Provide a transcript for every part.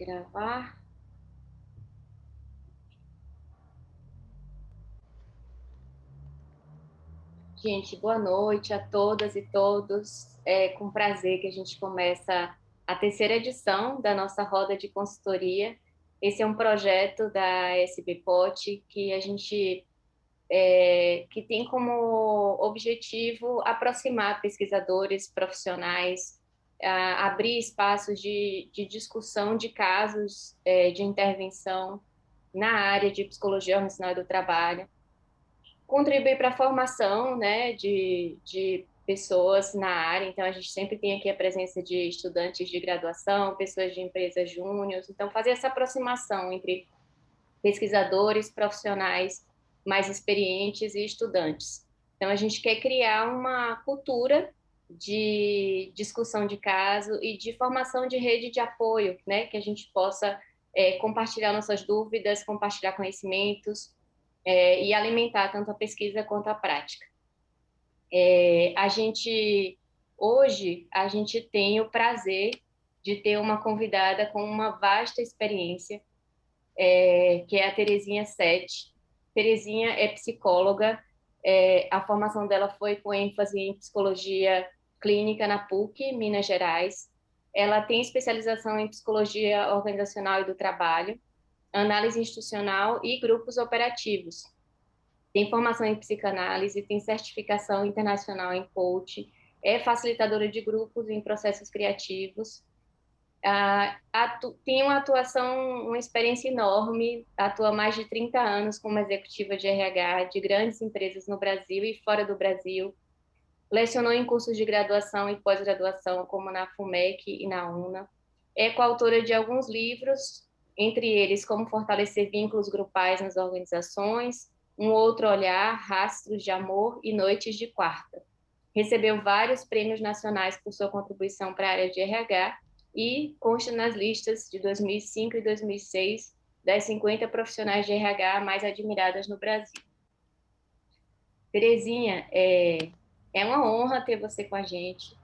Gravar. Gente, boa noite a todas e todos. É com prazer que a gente começa a terceira edição da nossa roda de consultoria. Esse é um projeto da SBPOT que a gente que tem como objetivo aproximar pesquisadores profissionais, abrir espaços de discussão de casos de intervenção na área de psicologia organizacional do trabalho, contribuir para a formação, né, de pessoas na área. Então, a gente sempre tem aqui a presença de estudantes de graduação, pessoas de empresas júniores. Então, fazer essa aproximação entre pesquisadores, profissionais mais experientes e estudantes. Então, a gente quer criar uma cultura de discussão de caso e de formação de rede de apoio, né, que a gente possa compartilhar nossas dúvidas, compartilhar conhecimentos, e alimentar tanto a pesquisa quanto a prática. Hoje, a gente tem o prazer de ter uma convidada com uma vasta experiência, que é a Terezinha Sete. Terezinha é psicóloga, a formação dela foi com ênfase em psicologia clínica na PUC, Minas Gerais. Ela tem especialização em psicologia organizacional e do trabalho, análise institucional e grupos operativos. Tem formação em psicanálise, tem certificação internacional em coaching, é facilitadora de grupos em processos criativos, tem uma atuação, uma experiência enorme, atua há mais de 30 anos como executiva de RH de grandes empresas no Brasil e fora do Brasil, lecionou em cursos de graduação e pós-graduação, como na FUMEC e na UNA, é coautora de alguns livros, entre eles Como Fortalecer Vínculos Grupais nas Organizações, Um Outro Olhar, Rastros de Amor e Noites de Quarta. Recebeu vários prêmios nacionais por sua contribuição para a área de RH e consta nas listas de 2005 e 2006 das 50 profissionais de RH mais admiradas no Brasil. Terezinha, é uma honra ter você com a gente,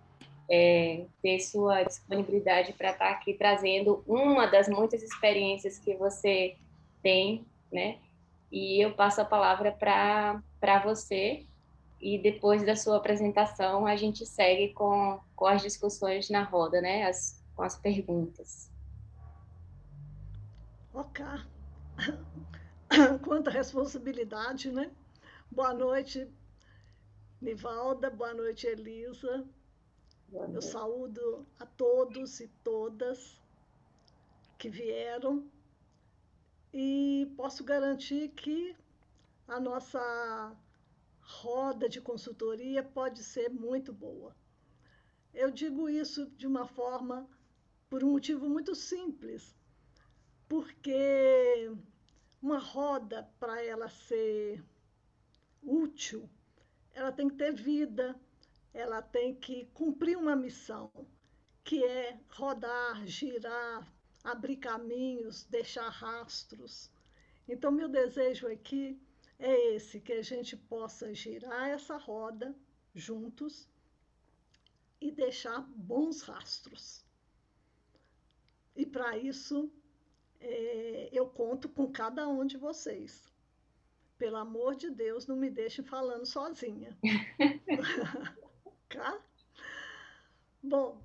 ter sua disponibilidade para estar aqui trazendo uma das muitas experiências que você tem, né? E eu passo a palavra para você, e depois da sua apresentação a gente segue com as discussões na roda, né? Com as perguntas. Ok. Quanta responsabilidade, né? Boa noite, Nivalda. Boa noite, Elisa. Boa Eu noite. saúdo a todos e todas que vieram e posso garantir que a nossa roda de consultoria pode ser muito boa. Eu digo isso de uma forma, por um motivo muito simples, porque uma roda, para ela ser útil, ela tem que ter vida, ela tem que cumprir uma missão, que é rodar, girar, abrir caminhos, deixar rastros. Então, meu desejo aqui é esse, que a gente possa girar essa roda juntos e deixar bons rastros. E para isso, eu conto com cada um de vocês. Pelo amor de Deus, não me deixem falando sozinha. Tá? Bom,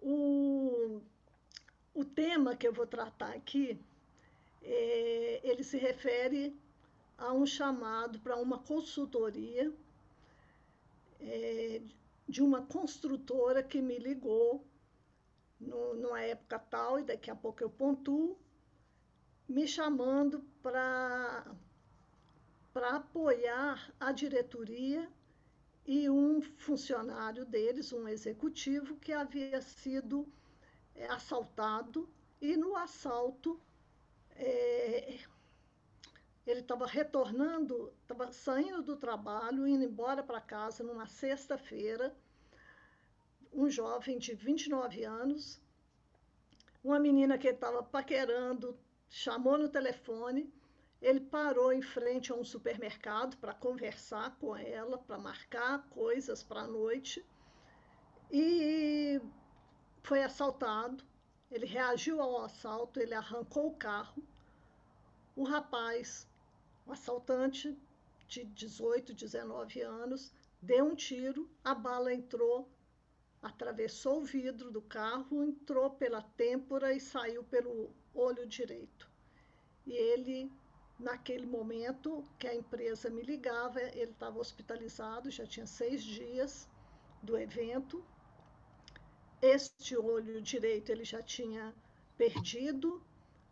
o, o tema que eu vou tratar aqui, ele se refere a um chamado para uma consultoria é, de uma construtora que me ligou numa época tal, e daqui a pouco eu pontuo, me chamando para apoiar a diretoria e um funcionário deles, um executivo, que havia sido assaltado, e no assalto é, ele estava retornando, estava saindo do trabalho, indo embora para casa numa sexta-feira, um jovem de 29 anos, uma menina que ele estava paquerando, chamou no telefone, ele parou em frente a um supermercado para conversar com ela, para marcar coisas para a noite, e foi assaltado. ele reagiu ao assalto, ele arrancou o carro. O rapaz, o assaltante de 18, 19 anos, deu um tiro, a bala entrou, atravessou o vidro do carro, entrou pela têmpora e saiu pelo olho direito. E ele, naquele momento que a empresa me ligava, ele estava hospitalizado, já tinha 6 dias do evento. Este olho direito ele já tinha perdido,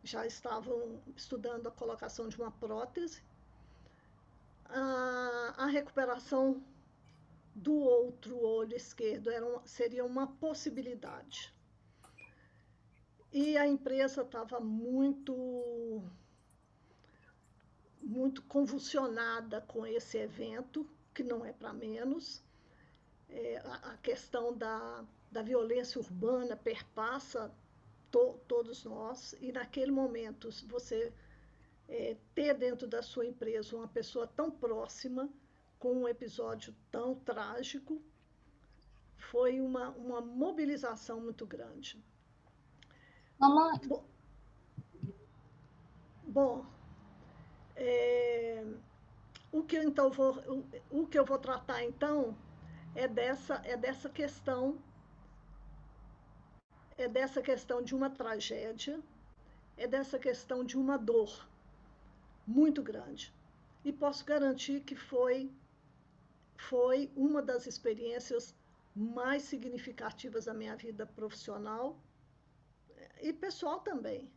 já estavam estudando a colocação de uma prótese. A recuperação do outro olho esquerdo seria uma possibilidade. E a empresa estava muito convulsionada com esse evento, que não é para menos. A questão da violência urbana perpassa todos nós, e naquele momento, você ter dentro da sua empresa uma pessoa tão próxima, com um episódio tão trágico, foi uma mobilização muito grande. Mamãe. Bom, o que eu vou tratar então dessa questão de uma tragédia, é dessa questão de uma dor muito grande. E posso garantir que foi uma das experiências mais significativas da minha vida profissional e pessoal também.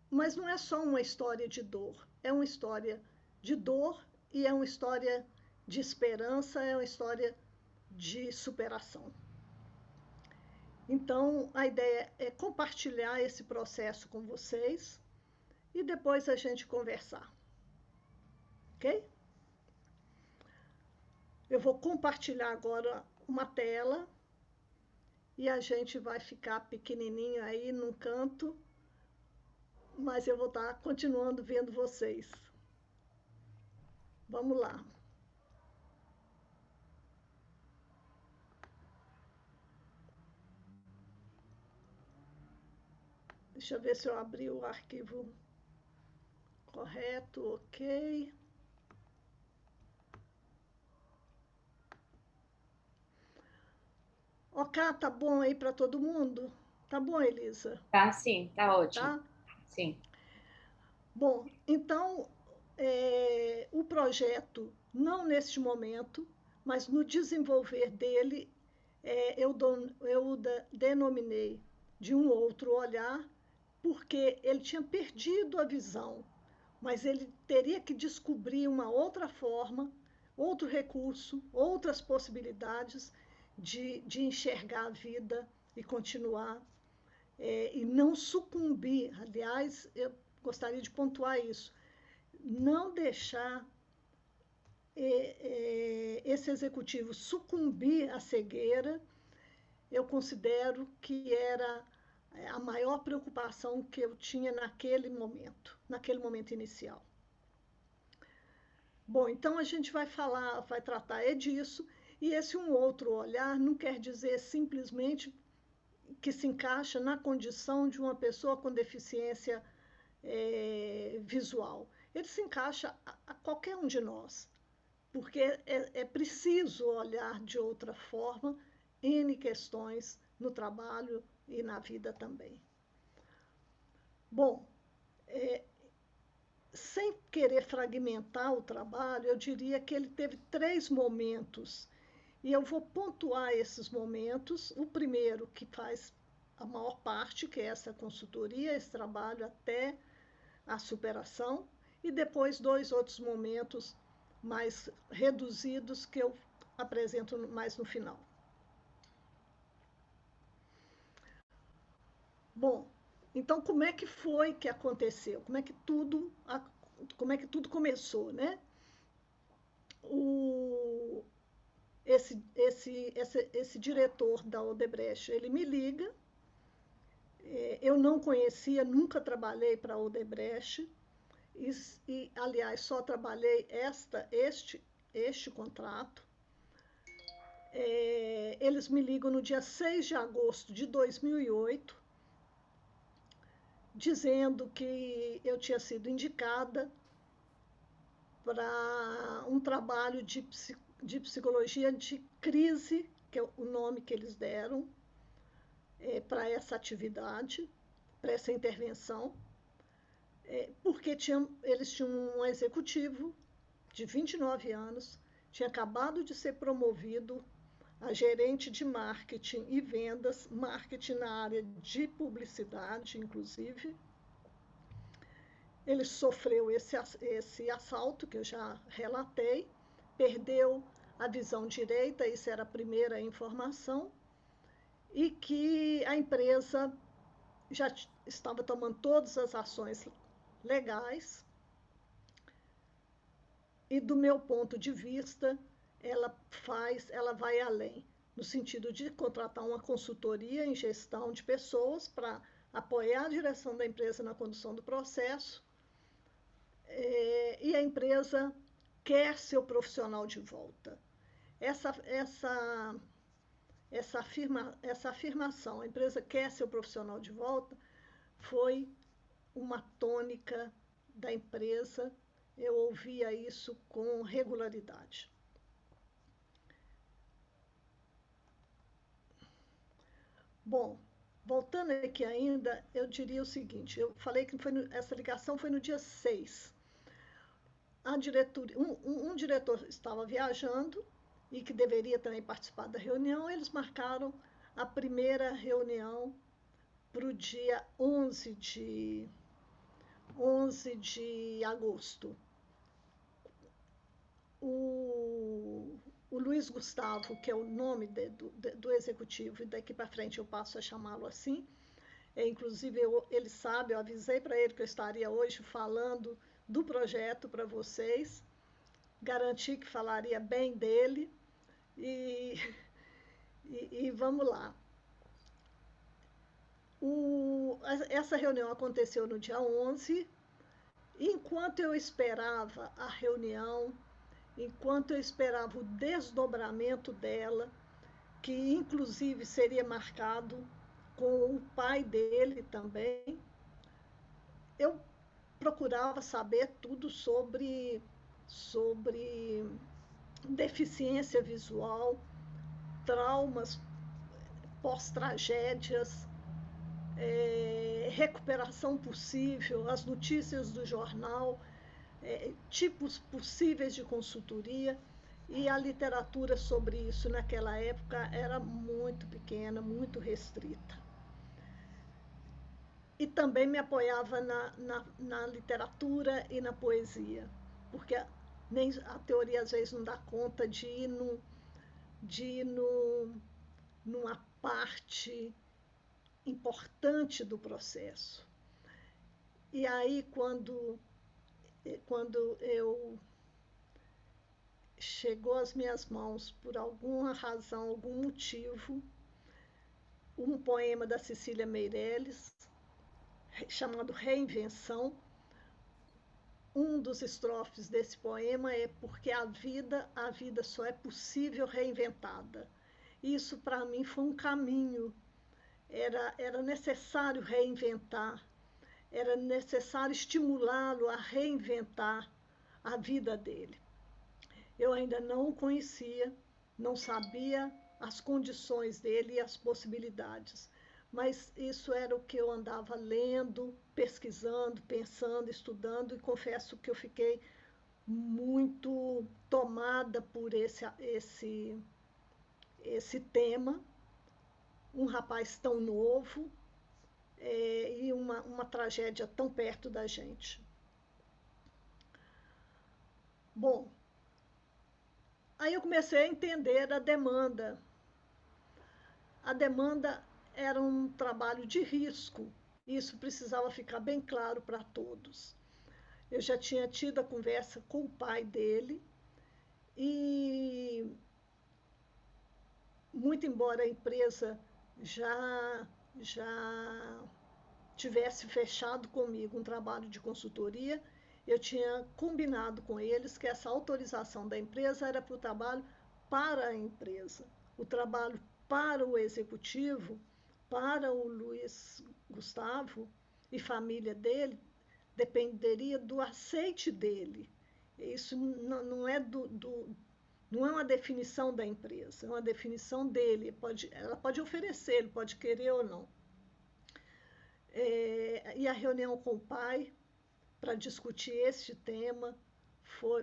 Mas não é só uma história de dor, é uma história de dor e é uma história de esperança, é uma história de superação. Então, a ideia é compartilhar esse processo com vocês e depois a gente conversar. Ok? Eu vou compartilhar agora uma tela e a gente vai ficar pequenininho aí num canto, mas eu vou estar continuando vendo vocês. Vamos lá. Deixa eu ver se eu abri o arquivo correto, ok. Ok, tá bom aí para todo mundo? Tá bom, Elisa? Tá, sim, tá ótimo. Tá? Sim. Bom, então, o projeto, não neste momento, mas no desenvolver dele, eu denominei de um outro olhar, porque ele tinha perdido a visão, mas ele teria que descobrir uma outra forma, outro recurso, outras possibilidades de enxergar a vida e continuar, e não sucumbir. Aliás, eu gostaria de pontuar isso, não deixar esse executivo sucumbir à cegueira. Eu considero que era a maior preocupação que eu tinha naquele momento inicial. Bom, então a gente vai tratar disso, e esse um outro olhar não quer dizer simplesmente que se encaixa na condição de uma pessoa com deficiência visual. Ele se encaixa a qualquer um de nós, porque é preciso olhar de outra forma N questões no trabalho e na vida também. Bom, sem querer fragmentar o trabalho, eu diria que ele teve 3 momentos, e eu vou pontuar esses momentos. O primeiro, que faz a maior parte, que é essa consultoria, esse trabalho até a superação, e depois 2 outros momentos mais reduzidos que eu apresento mais no final. Bom, então como é que foi que aconteceu? Como é que tudo começou, né? Esse diretor da Odebrecht, ele me liga. Eu não conhecia, nunca trabalhei para a Odebrecht, aliás, só trabalhei este contrato. Eles me ligam no dia 6 de agosto de 2008, dizendo que eu tinha sido indicada para um trabalho de psicologia de crise, que é o nome que eles deram para essa atividade, para essa intervenção, porque eles tinham um executivo de 29 anos, tinha acabado de ser promovido a gerente de marketing e vendas, marketing na área de publicidade, inclusive. Ele sofreu esse assalto que eu já relatei, perdeu a visão direita, isso era a primeira informação, e que a empresa já estava tomando todas as ações legais. E do meu ponto de vista, ela vai além, no sentido de contratar uma consultoria em gestão de pessoas para apoiar a direção da empresa na condução do processo, e a empresa quer seu profissional de volta. Essa afirmação, a empresa quer seu profissional de volta, foi uma tônica da empresa. Eu ouvia isso com regularidade. Bom, voltando aqui ainda, eu diria o seguinte, eu falei que essa ligação foi no dia 6. A diretoria, um diretor estava viajando e que deveria também participar da reunião, eles marcaram a primeira reunião para o dia 11 de agosto. O Luiz Gustavo, que é o nome do executivo, e daqui para frente eu passo a chamá-lo assim, inclusive ele sabe, eu avisei para ele que eu estaria hoje falando do projeto para vocês, garanti que falaria bem dele, e vamos lá. Essa reunião aconteceu no dia 11, e enquanto eu esperava a reunião, enquanto eu esperava o desdobramento dela, que inclusive seria marcado com o pai dele também, eu procurava saber tudo sobre deficiência visual, traumas pós-tragédias, recuperação possível, as notícias do jornal, tipos possíveis de consultoria, e a literatura sobre isso naquela época era muito pequena, muito restrita. E também me apoiava na literatura e na poesia, porque nem a teoria às vezes não dá conta de ir numa parte importante do processo. E aí, quando eu chegou às minhas mãos, por alguma razão, algum motivo, um poema da Cecília Meirelles, chamado Reinvenção. Um dos estrofes desse poema é: porque a vida só é possível reinventada. Isso para mim foi um caminho. Era necessário reinventar, era necessário estimulá-lo a reinventar a vida dele. Eu ainda não o conhecia, não sabia as condições dele e as possibilidades, mas isso era o que eu andava lendo, pesquisando, pensando, estudando, e confesso que eu fiquei muito tomada por esse tema. Um rapaz tão novo, e uma tragédia tão perto da gente. Bom, aí eu comecei a entender a demanda. A demanda era um trabalho de risco, isso precisava ficar bem claro para todos. Eu já tinha tido a conversa com o pai dele, e muito embora a empresa já tivesse fechado comigo um trabalho de consultoria, eu tinha combinado com eles que essa autorização da empresa era para o trabalho para a empresa. o trabalho para o executivo, para o Luiz Gustavo e família dele, dependeria do aceite dele. Isso não é não é uma definição da empresa, é uma definição dele. Ela pode oferecer, ele pode querer ou não. E a reunião com o pai para discutir este tema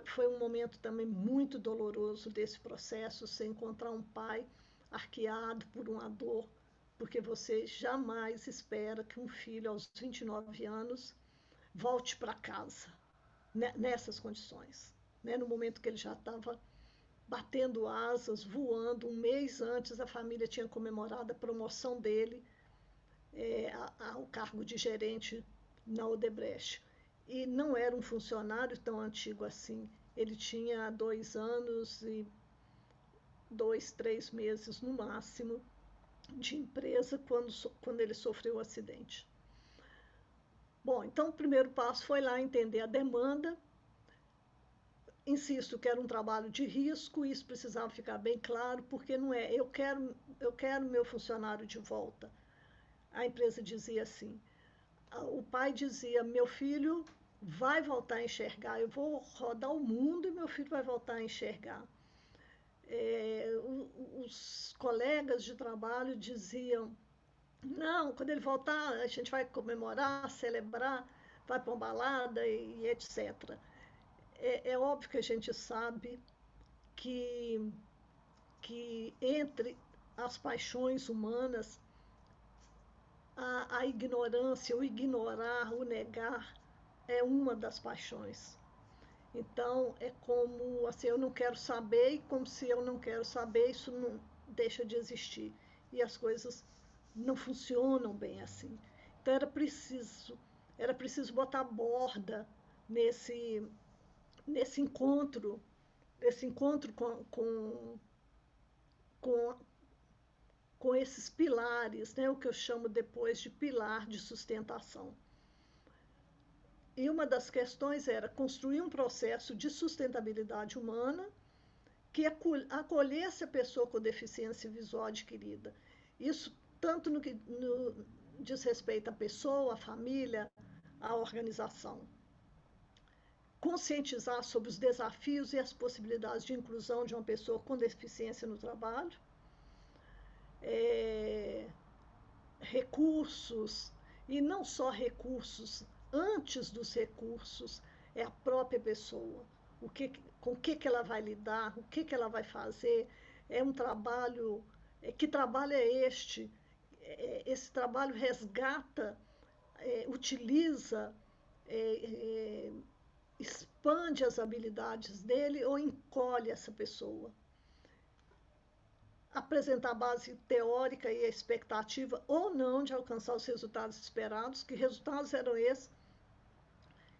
foi um momento também muito doloroso desse processo, você encontrar um pai arqueado por uma dor, porque você jamais espera que um filho aos 29 anos volte para casa nessas condições, né? No momento que ele já estava batendo asas, voando. Um mês antes, a família tinha comemorado a promoção dele ao cargo de gerente na Odebrecht. E não era um funcionário tão antigo assim. Ele tinha 2 anos e 3 meses no máximo de empresa quando ele sofreu o acidente. Bom, então o primeiro passo foi lá entender a demanda. Insisto que era um trabalho de risco, isso precisava ficar bem claro, porque não é, eu quero meu funcionário de volta. A empresa dizia assim, o pai dizia, meu filho vai voltar a enxergar, eu vou rodar o mundo e meu filho vai voltar a enxergar. Os colegas de trabalho diziam, não, quando ele voltar a gente vai comemorar, celebrar, vai para uma balada e etc. É óbvio que a gente sabe que, que entre as paixões humanas, a ignorância, o ignorar, o negar, é uma das paixões. Então, é como assim, eu não quero saber, e como se eu não quero saber, isso não deixa de existir. E as coisas não funcionam bem assim. Então, era preciso botar borda nesse, nesse encontro, com, com esses pilares, né, o que eu chamo depois de pilar de sustentação. E uma das questões era construir um processo de sustentabilidade humana que acolhesse a pessoa com deficiência visual adquirida. Isso tanto no que diz respeito à pessoa, à família, à organização. Conscientizar sobre os desafios e as possibilidades de inclusão de uma pessoa com deficiência no trabalho. Recursos, e não só recursos, antes dos recursos, é a própria pessoa. Com o que ela vai lidar, o que ela vai fazer. É um trabalho. Que trabalho é este? Esse trabalho resgata, utiliza, expande as habilidades dele ou encolhe essa pessoa. Apresentar a base teórica e a expectativa ou não de alcançar os resultados esperados. Que resultados eram esses?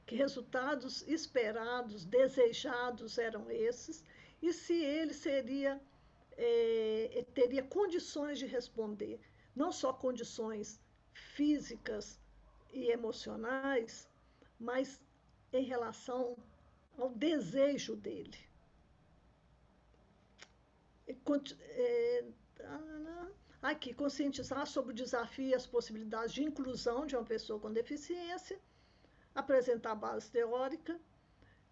Que resultados esperados, desejados eram esses? E se ele teria condições de responder, não só condições físicas e emocionais, mas em relação ao desejo dele. Aqui, conscientizar sobre o desafio e as possibilidades de inclusão de uma pessoa com deficiência, apresentar a base teórica,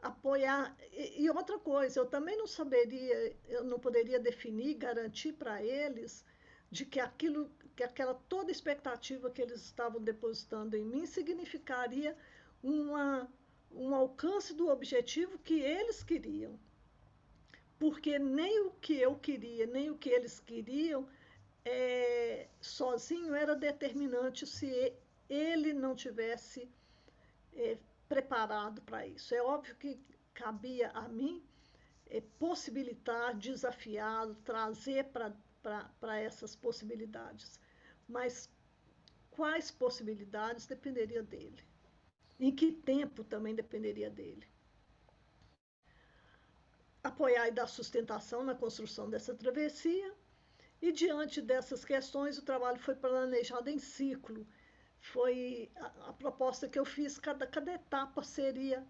apoiar. E outra coisa, eu também não saberia, eu não poderia definir, garantir para eles de que aquela toda expectativa que eles estavam depositando em mim significaria um alcance do objetivo que eles queriam. Porque nem o que eu queria, nem o que eles queriam, sozinho era determinante se ele não tivesse preparado para isso. É óbvio que cabia a mim possibilitar, desafiar, trazer para essas possibilidades. Mas quais possibilidades dependeria dele? Em que tempo também dependeria dele? Apoiar e dar sustentação na construção dessa travessia. E diante dessas questões, o trabalho foi planejado em ciclo. Foi a proposta que eu fiz, cada etapa seria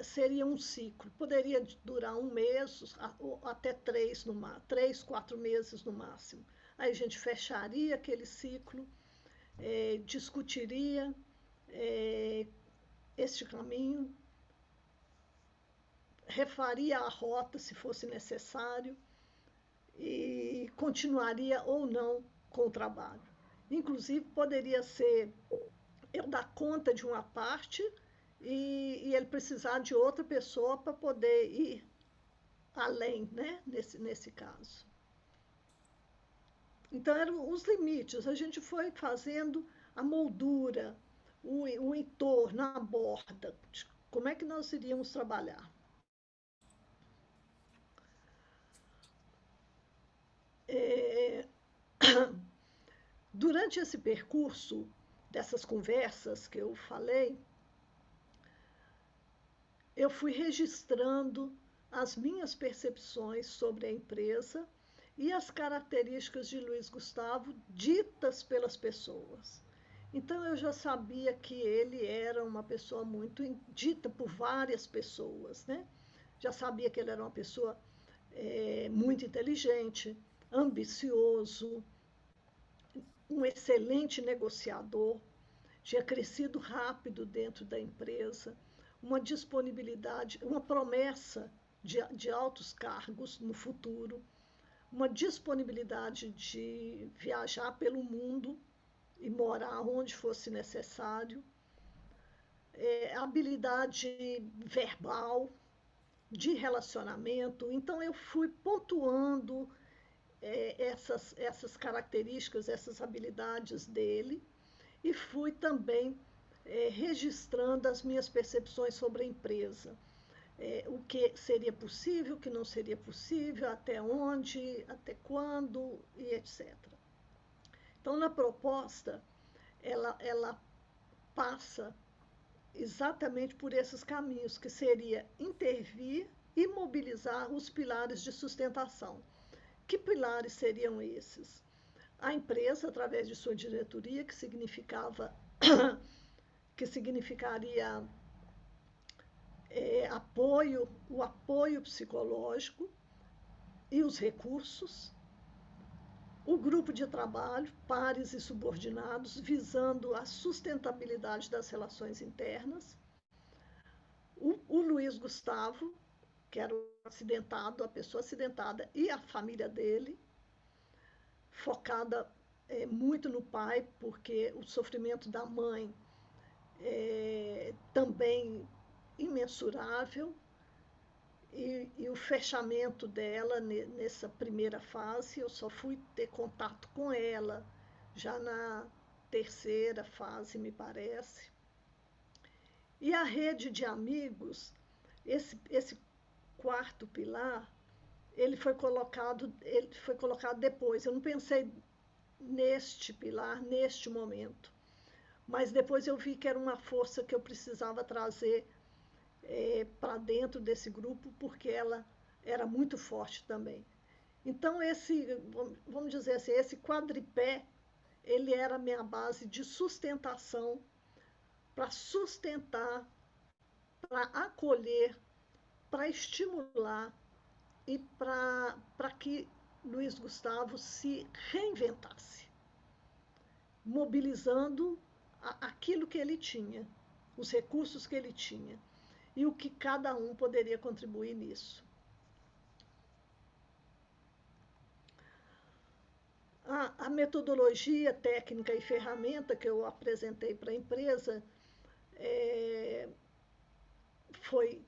seria um ciclo. Poderia durar um mês, ou até 3, 4 meses no máximo. Aí a gente fecharia aquele ciclo, discutiria este caminho, refaria a rota se fosse necessário e continuaria ou não com o trabalho. Inclusive, poderia ser eu dar conta de uma parte e ele precisar de outra pessoa para poder ir além, né? Nesse caso. Então, eram os limites. A gente foi fazendo a moldura, o entorno, a borda. Como é que nós iríamos trabalhar? É, durante esse percurso dessas conversas que eu falei, eu fui registrando as minhas percepções sobre a empresa e as características de Luiz Gustavo ditas pelas pessoas. Então eu já sabia que ele era uma pessoa muito dita por várias pessoas, né? Já sabia que ele era uma pessoa muito inteligente, ambicioso, um excelente negociador, tinha crescido rápido dentro da empresa, uma disponibilidade, uma promessa de altos cargos no futuro, uma disponibilidade de viajar pelo mundo e morar onde fosse necessário, habilidade verbal, de relacionamento. Então, eu fui pontuando essas características, essas habilidades dele, e fui também registrando as minhas percepções sobre a empresa. O que seria possível, o que não seria possível, até onde, até quando e etc. Então, na proposta, ela passa exatamente por esses caminhos, que seria intervir e mobilizar os pilares de sustentação. Que pilares seriam esses? A empresa, através de sua diretoria, que significaria o apoio psicológico e os recursos, o grupo de trabalho, pares e subordinados, visando a sustentabilidade das relações internas, o Luiz Gustavo, que era o acidentado, a pessoa acidentada, e a família dele, focada muito no pai, porque o sofrimento da mãe também imensurável, e o fechamento dela nessa primeira fase, eu só fui ter contato com ela já na terceira fase, me parece. E a rede de amigos, esse quarto pilar, ele foi colocado depois. Eu não pensei neste pilar, neste momento. Mas depois eu vi que era uma força que eu precisava trazer para dentro desse grupo, porque ela era muito forte também. Então, vamos dizer assim, esse quadripé, ele era a minha base de sustentação, para sustentar, para acolher, para estimular e para que Luiz Gustavo se reinventasse, mobilizando aquilo que ele tinha, os recursos que ele tinha, e o que cada um poderia contribuir nisso. A metodologia técnica e ferramenta que eu apresentei para a empresa foi,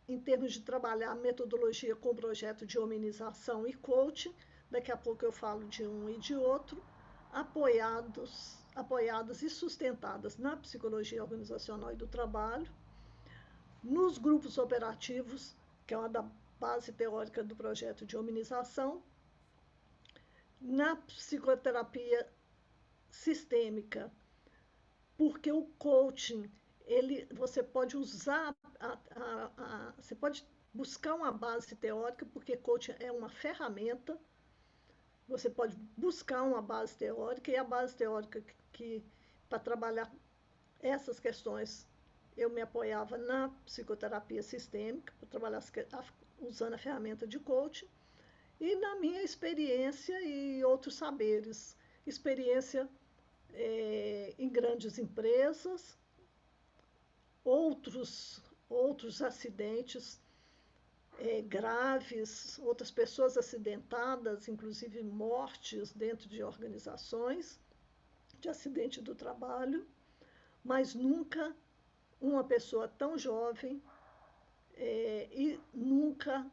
em termos de trabalhar a metodologia com projeto de humanização e coaching, daqui a pouco eu falo de um e de outro, apoiadas e sustentadas na psicologia organizacional e do trabalho, nos grupos operativos, que é uma da base teórica do projeto de humanização, na psicoterapia sistêmica, porque o coaching, você pode usar, você pode buscar uma base teórica, porque coaching é uma ferramenta, você pode buscar uma base teórica, e a base teórica para trabalhar essas questões eu me apoiava na psicoterapia sistêmica, para trabalhar usando a ferramenta de coaching, e na minha experiência e outros saberes. Experiência em grandes empresas, outros acidentes graves, outras pessoas acidentadas, inclusive mortes dentro de organizações de acidente do trabalho, mas nunca uma pessoa tão jovem e nunca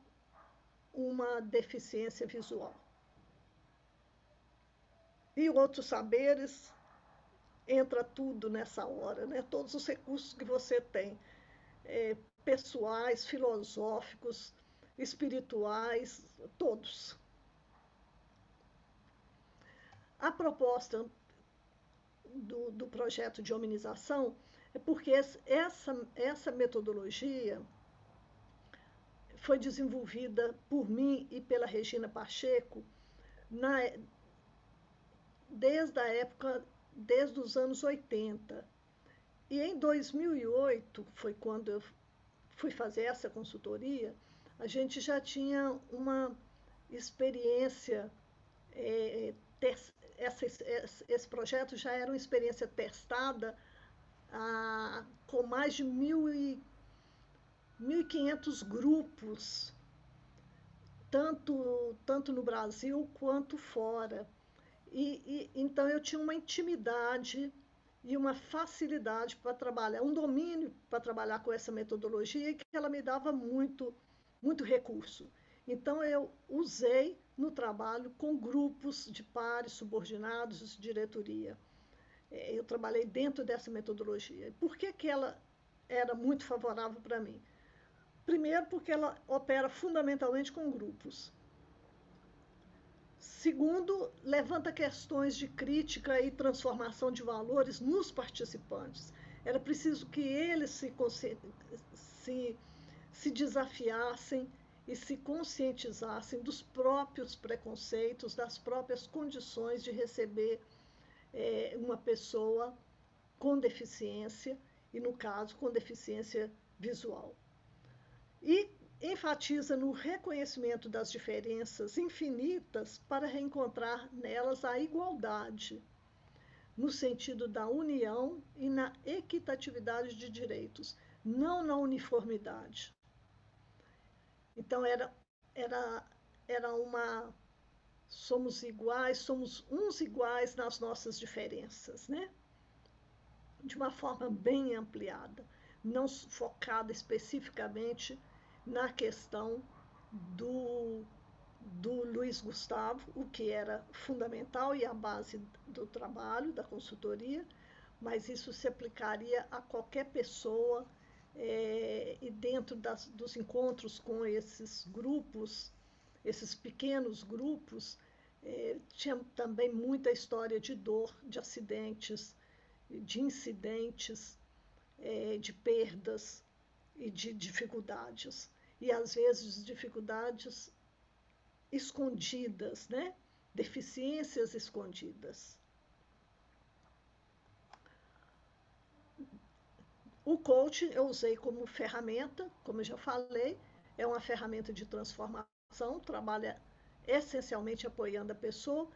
uma deficiência visual. E outros saberes, entra tudo nessa hora, né? Todos os recursos que você tem, pessoais, filosóficos, espirituais, todos. A proposta do projeto de hominização é porque essa metodologia foi desenvolvida por mim e pela Regina Pacheco na, desde a época, desde os anos 80. E em 2008, foi quando eu fui fazer essa consultoria, a gente já tinha uma experiência, esse projeto já era uma experiência testada com mais de 1.500 grupos, tanto no Brasil quanto fora. Então eu tinha uma intimidade e uma facilidade para trabalhar, um domínio para trabalhar com essa metodologia, que ela me dava muito recurso. Então eu usei no trabalho com grupos de pares, subordinados, diretoria. Eu trabalhei dentro dessa metodologia. Por que ela era muito favorável para mim? Primeiro, porque ela opera fundamentalmente com grupos. Segundo, levanta questões de crítica e transformação de valores nos participantes. Era preciso que eles se desafiassem e se conscientizassem dos próprios preconceitos, das próprias condições de receber uma pessoa com deficiência, e no caso, com deficiência visual. E enfatiza no reconhecimento das diferenças infinitas para reencontrar nelas a igualdade, no sentido da união e na equitatividade de direitos, não na uniformidade. Então era uma somos iguais, somos uns iguais nas nossas diferenças, né? De uma forma bem ampliada, não focada especificamente na questão do Luiz Gustavo, o que era fundamental e a base do trabalho, da consultoria, mas isso se aplicaria a qualquer pessoa, e dentro dos encontros com esses grupos, esses pequenos grupos, tinha também muita história de dor, de acidentes, de incidentes, de perdas e de dificuldades. E às vezes dificuldades escondidas, né? Deficiências escondidas. O coaching eu usei como ferramenta, como eu já falei, é uma ferramenta de transformação, trabalha essencialmente apoiando a pessoa,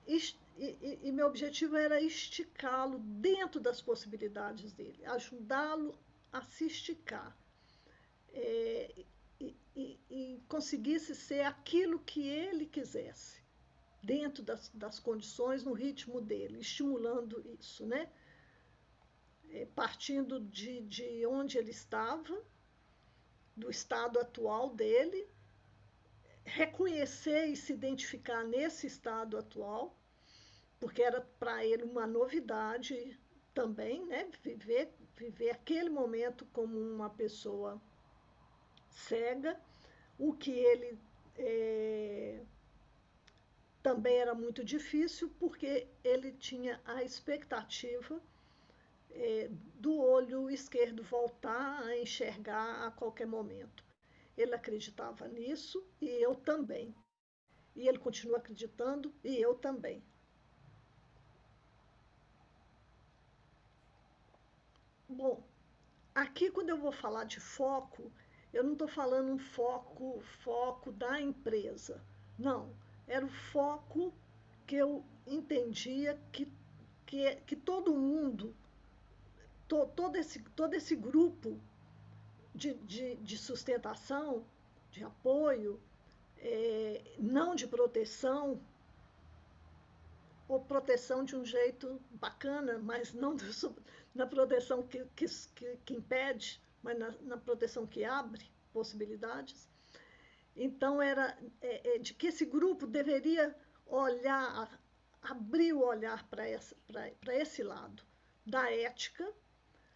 e meu objetivo era esticá-lo dentro das possibilidades dele, ajudá-lo a se esticar, e conseguisse ser aquilo que ele quisesse, dentro das condições, no ritmo dele, estimulando isso, né? Partindo de onde ele estava, do estado atual dele, reconhecer e se identificar nesse estado atual, porque era para ele uma novidade também, né? Viver aquele momento como uma pessoa cega, o que ele também era muito difícil, porque ele tinha a expectativa do olho esquerdo voltar a enxergar a qualquer momento. Ele acreditava nisso e eu também. E ele continua acreditando e eu também. Bom, aqui, quando eu vou falar de foco, eu não estou falando um foco da empresa. Não, era o foco que eu entendia que todo mundo, todo esse grupo de sustentação, de apoio, não de proteção, ou proteção de um jeito bacana, mas não na proteção que impede, mas na proteção que abre possibilidades. Então, era de que esse grupo deveria olhar, abrir o olhar para esse lado da ética,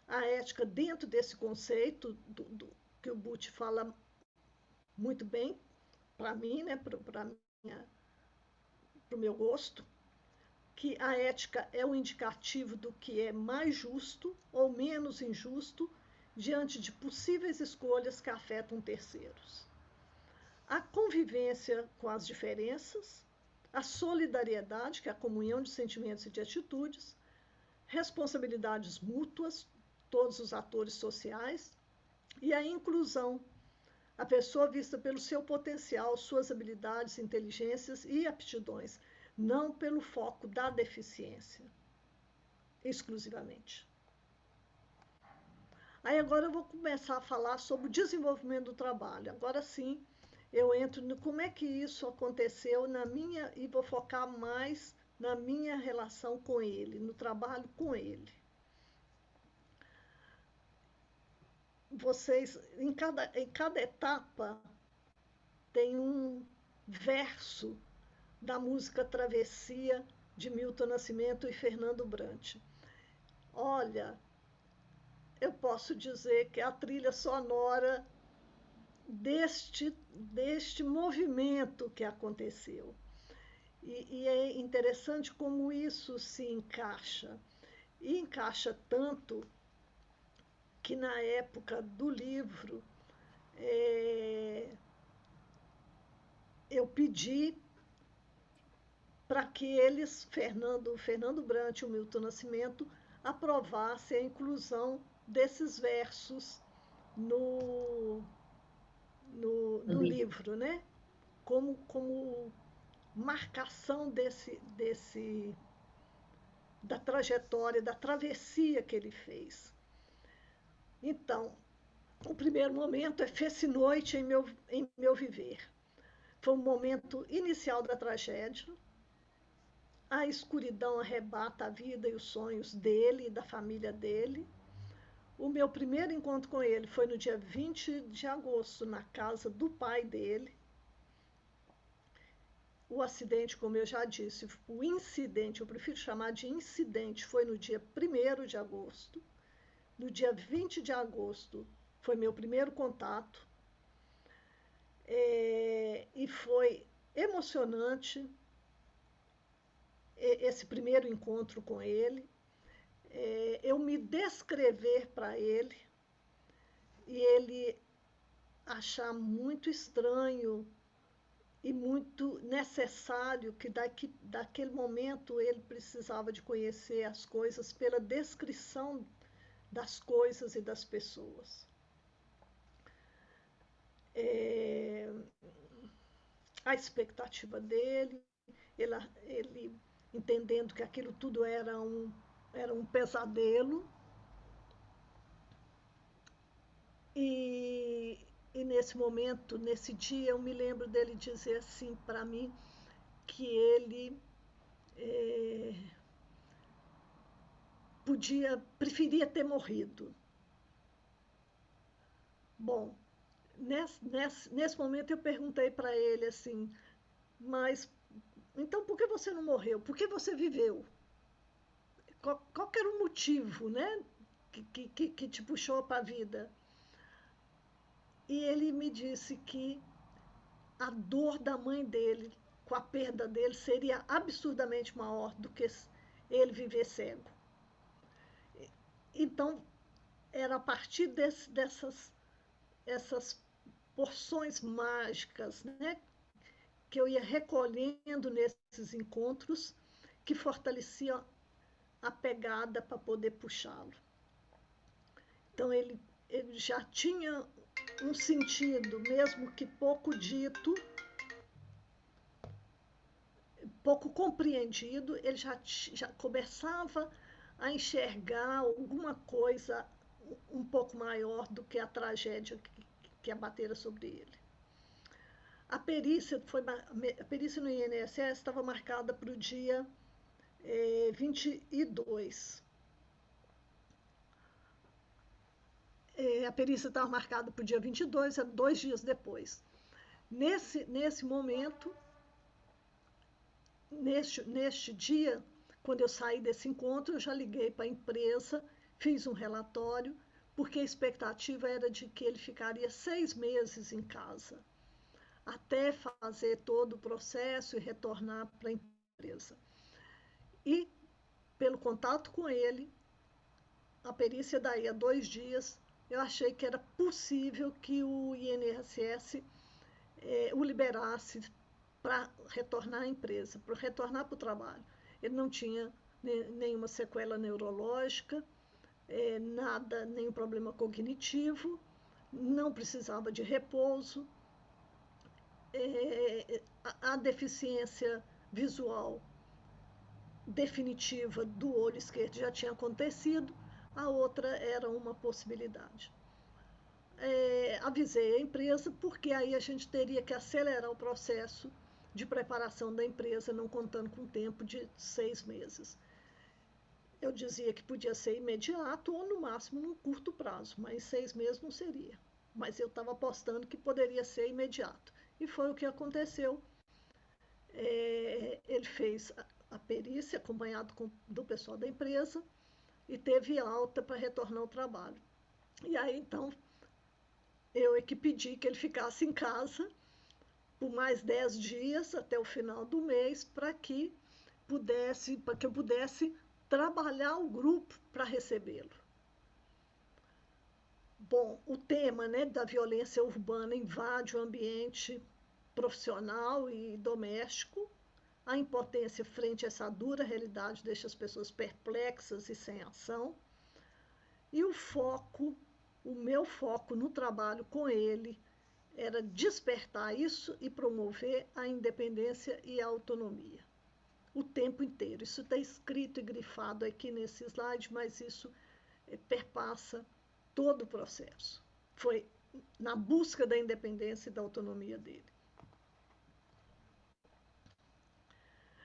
a ética dentro desse conceito que o Butch fala muito bem, para mim, né, para o meu gosto, que a ética é o indicativo do que é mais justo ou menos injusto diante de possíveis escolhas que afetam terceiros. A convivência com as diferenças, a solidariedade, que é a comunhão de sentimentos e de atitudes, responsabilidades mútuas, todos os atores sociais, e a inclusão, a pessoa vista pelo seu potencial, suas habilidades, inteligências e aptidões, não pelo foco da deficiência, exclusivamente. Aí agora eu vou começar a falar sobre o desenvolvimento do trabalho. Agora sim, eu entro no como é que isso aconteceu na minha, e vou focar mais na minha relação com ele, no trabalho com ele. Vocês, em cada etapa, tem um verso da música Travessia, de Milton Nascimento e Fernando Brant. Olha, eu posso dizer que é a trilha sonora deste movimento que aconteceu. E é interessante como isso se encaixa. E encaixa tanto que na época do livro eu pedi para que eles, Fernando Brant e o Milton Nascimento, aprovassem a inclusão desses versos no livro, né? Como marcação da trajetória, da travessia que ele fez. Então, o primeiro momento é Fez-se noite em meu viver. Foi um momento inicial da tragédia. A escuridão arrebata a vida e os sonhos dele e da família dele. O meu primeiro encontro com ele foi no dia 20 de agosto, na casa do pai dele. O acidente, como eu já disse, o incidente, eu prefiro chamar de incidente, foi no dia 1º de agosto. No dia 20 de agosto foi meu primeiro contato. E foi emocionante esse primeiro encontro com ele. Eu me descrever para ele e ele achar muito estranho e muito necessário que daquele momento ele precisava de conhecer as coisas pela descrição das coisas e das pessoas. A expectativa dele, ele entendendo que aquilo tudo era um pesadelo. E nesse momento, nesse dia, eu me lembro dele dizer assim para mim que ele preferia ter morrido. Bom, nesse momento eu perguntei para ele assim, mas então por que você não morreu? Por que você viveu? Qual que era o motivo, né, que te puxou para a vida? E ele me disse que a dor da mãe dele com a perda dele seria absurdamente maior do que ele viver cego. Então, era a partir essas porções mágicas, né, que eu ia recolhendo nesses encontros, que fortaleciam a pegada para poder puxá-lo. Então, ele ele já tinha um sentido, mesmo que pouco dito, pouco compreendido, ele já começava a enxergar alguma coisa um pouco maior do que a tragédia que abatera sobre ele. A perícia no INSS estava marcada para o dia 22. A perícia estava marcada para o dia 22, 2 dias depois. Nesse momento, neste dia, quando eu saí desse encontro, eu já liguei para a empresa, fiz um relatório, porque a expectativa era de que ele ficaria 6 meses em casa, até fazer todo o processo e retornar para a empresa. E, pelo contato com ele, a perícia daí a 2 dias, eu achei que era possível que o INSS o liberasse para retornar à empresa, para retornar para o trabalho. Ele não tinha nenhuma sequela neurológica, nada, nenhum problema cognitivo, não precisava de repouso, a deficiência visual definitiva do olho esquerdo já tinha acontecido, a outra era uma possibilidade. Avisei a empresa, porque aí a gente teria que acelerar o processo de preparação da empresa, não contando com tempo de 6 meses. Eu dizia que podia ser imediato ou, no máximo, num curto prazo, mas 6 meses não seria. Mas eu estava apostando que poderia ser imediato. E foi o que aconteceu. Ele fez a perícia, acompanhado do pessoal da empresa, e teve alta para retornar ao trabalho. E aí, então, eu é que pedi que ele ficasse em casa por mais 10 dias até o final do mês, para que eu pudesse trabalhar o grupo para recebê-lo. Bom, o tema, né, da violência urbana invade o ambiente profissional e doméstico. A impotência frente a essa dura realidade deixa as pessoas perplexas e sem ação. E o meu foco no trabalho com ele era despertar isso e promover a independência e a autonomia o tempo inteiro. Isso está escrito e grifado aqui nesse slide, mas isso perpassa todo o processo. Foi na busca da independência e da autonomia dele.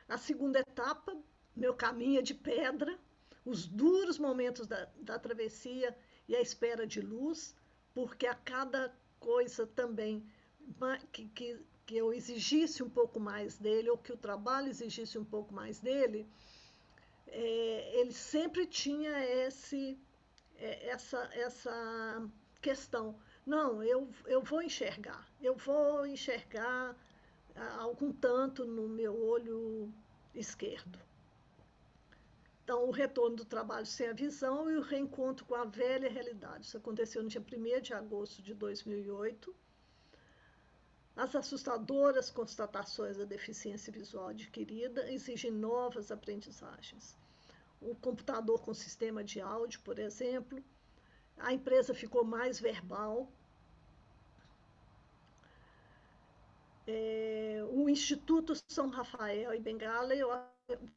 A segunda etapa, meu caminho é de pedra, os duros momentos da travessia e a espera de luz, porque a cada coisa também que eu exigisse um pouco mais dele, ou que o trabalho exigisse um pouco mais dele, ele sempre tinha essa questão. Não, eu vou enxergar algum tanto no meu olho esquerdo. Então, o retorno do trabalho sem a visão e o reencontro com a velha realidade. Isso aconteceu no dia 1º de agosto de 2008. As assustadoras constatações da deficiência visual adquirida exigem novas aprendizagens. O computador com sistema de áudio, por exemplo, a empresa ficou mais verbal. O Instituto São Rafael e Bengala, eu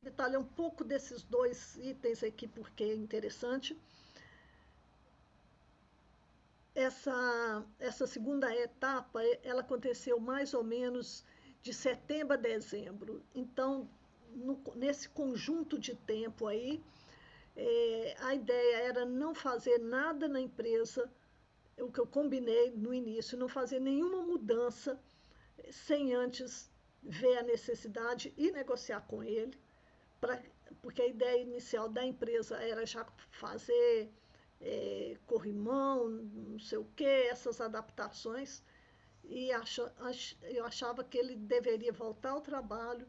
detalhei um pouco desses 2 itens aqui porque é interessante. Essa segunda etapa, ela aconteceu mais ou menos de setembro a dezembro. Então, nesse conjunto de tempo aí, a ideia era não fazer nada na empresa, o que eu combinei no início, não fazer nenhuma mudança sem antes ver a necessidade e negociar com ele, porque a ideia inicial da empresa era já fazer corrimão, não sei o quê, essas adaptações, e eu achava que ele deveria voltar ao trabalho,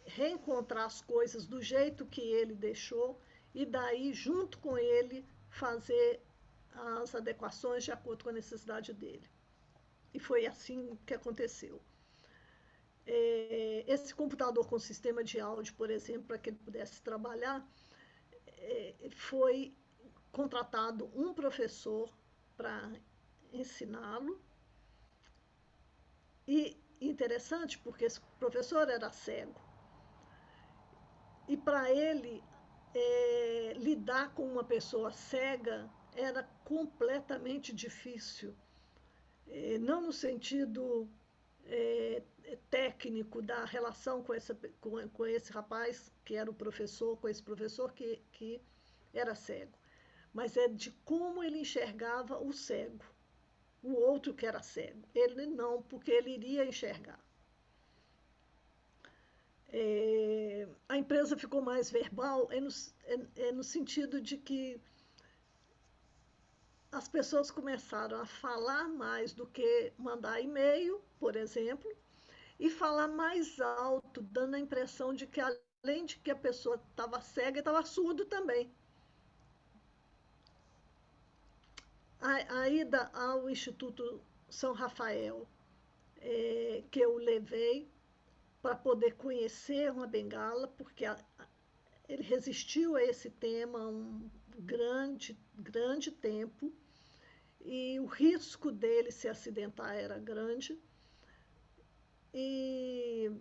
reencontrar as coisas do jeito que ele deixou, e daí, junto com ele, fazer as adequações de acordo com a necessidade dele. E foi assim que aconteceu. Esse computador com sistema de áudio, por exemplo, para que ele pudesse trabalhar, foi contratado um professor para ensiná-lo. E interessante, porque esse professor era cego. E para ele, lidar com uma pessoa cega era completamente difícil. Não no sentido técnico da relação com esse rapaz, que era o professor, com esse professor que era cego, mas é de como ele enxergava o cego, o outro que era cego. Ele não, porque ele iria enxergar. A empresa ficou mais verbal, no sentido de que as pessoas começaram a falar mais do que mandar e-mail, por exemplo, e falar mais alto, dando a impressão de que, além de que a pessoa estava cega, estava surdo também. A ida ao Instituto São Rafael, que eu levei para poder conhecer uma bengala, porque ele resistiu a esse tema um grande tempo, e o risco dele se acidentar era grande. E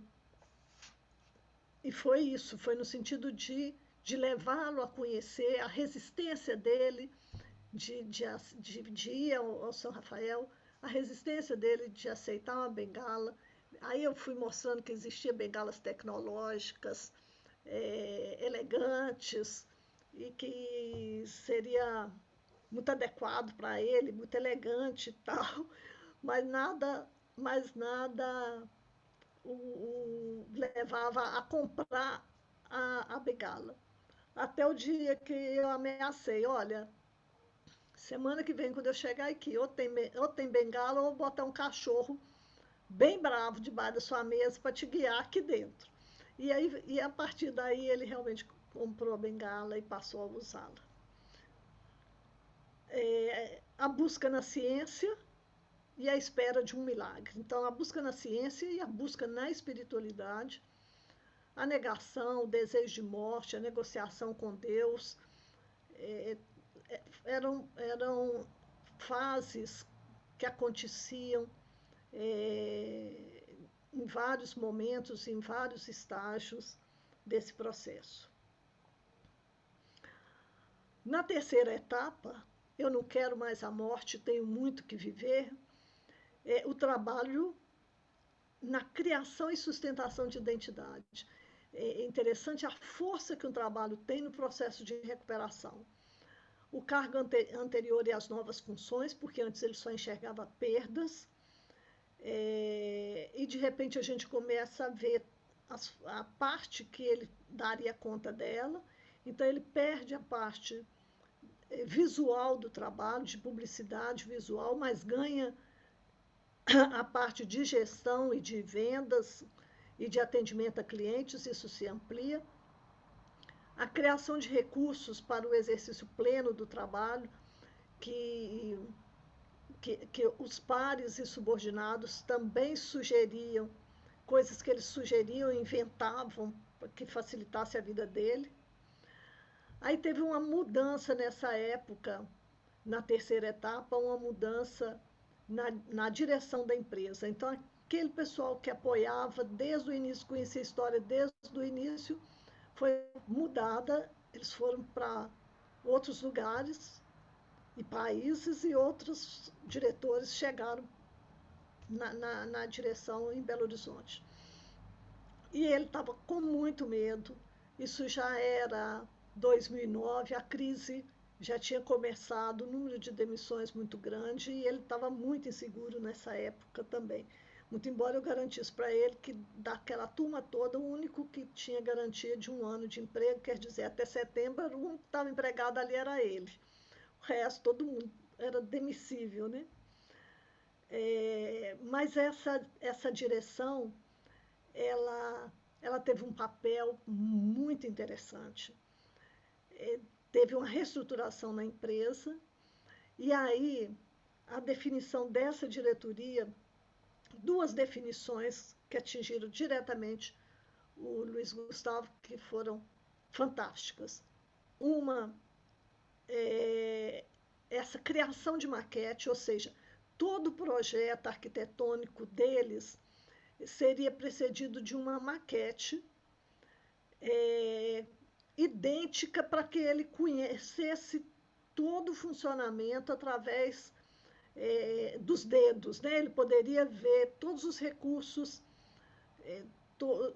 foi isso, foi no sentido de levá-lo a conhecer a resistência dele de ir ao São Rafael, a resistência dele de aceitar uma bengala. Aí eu fui mostrando que existiam bengalas tecnológicas, elegantes, e que seria muito adequado para ele, muito elegante e tal, mas nada levava a comprar a bengala. Até o dia que eu ameacei, olha, semana que vem, quando eu chegar aqui, ou tem bengala, ou vou botar um cachorro bem bravo debaixo da sua mesa para te guiar aqui dentro. E a partir daí ele realmente comprou a bengala e passou a usá-la. A busca na ciência e a espera de um milagre. Então, a busca na ciência e a busca na espiritualidade, a negação, o desejo de morte, a negociação com Deus, eram fases que aconteciam em vários momentos, em vários estágios desse processo. Na terceira etapa, eu não quero mais a morte, tenho muito que viver, o trabalho na criação e sustentação de identidade. É interessante a força que um trabalho tem no processo de recuperação. O cargo anterior e as novas funções, porque antes ele só enxergava perdas, e de repente a gente começa a ver a parte que ele daria conta dela, então ele perde a parte visual do trabalho, de publicidade visual, mas ganha a parte de gestão e de vendas e de atendimento a clientes, isso se amplia. A criação de recursos para o exercício pleno do trabalho, que os pares e subordinados também sugeriam, coisas que eles sugeriam, inventavam, que facilitasse a vida dele. Aí teve uma mudança nessa época, na terceira etapa, uma mudança na direção da empresa. Então, aquele pessoal que apoiava desde o início, conhecia a história desde o início, foi mudada, eles foram para outros lugares e países, e outros diretores chegaram na direção em Belo Horizonte. E ele estava com muito medo, isso já era 2009, a crise já tinha começado, o número de demissões muito grande, e ele estava muito inseguro nessa época também. Muito embora eu garantisse para ele que, daquela turma toda, o único que tinha garantia de 1 ano de emprego, quer dizer, até setembro, o único que estava empregado ali era ele. O resto, todo mundo era demissível, né? Mas essa direção, ela teve um papel muito interessante. Teve uma reestruturação na empresa, e aí a definição dessa diretoria, 2 definições que atingiram diretamente o Luiz Gustavo, que foram fantásticas. Uma essa criação de maquete, ou seja, todo o projeto arquitetônico deles seria precedido de uma maquete idêntica para que ele conhecesse todo o funcionamento através dos dedos, né? Ele poderia ver todos os recursos, to,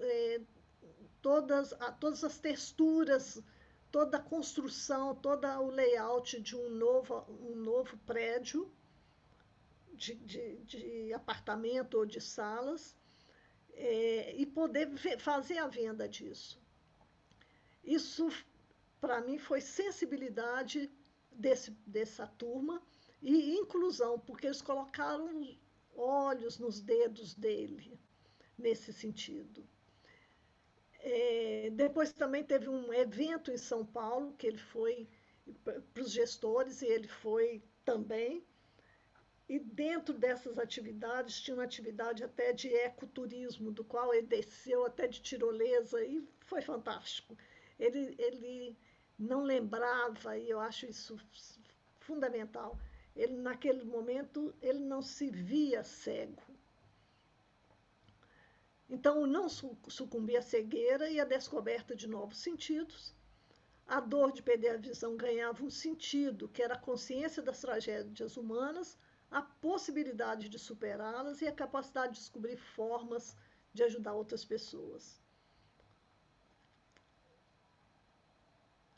todas as texturas, toda a construção, todo o layout de um novo prédio de apartamento ou de salas, e poder fazer a venda disso. Isso, para mim, foi sensibilidade dessa turma e inclusão, porque eles colocaram olhos nos dedos dele, nesse sentido. Depois também teve um evento em São Paulo, que ele foi para os gestores, e ele foi também. E dentro dessas atividades, tinha uma atividade até de ecoturismo, do qual ele desceu até de tirolesa, e foi fantástico. Ele não lembrava, e eu acho isso fundamental, ele naquele momento ele não se via cego. Então, o não sucumbir à cegueira e a descoberta de novos sentidos, a dor de perder a visão ganhava um sentido, que era a consciência das tragédias humanas, a possibilidade de superá-las e a capacidade de descobrir formas de ajudar outras pessoas.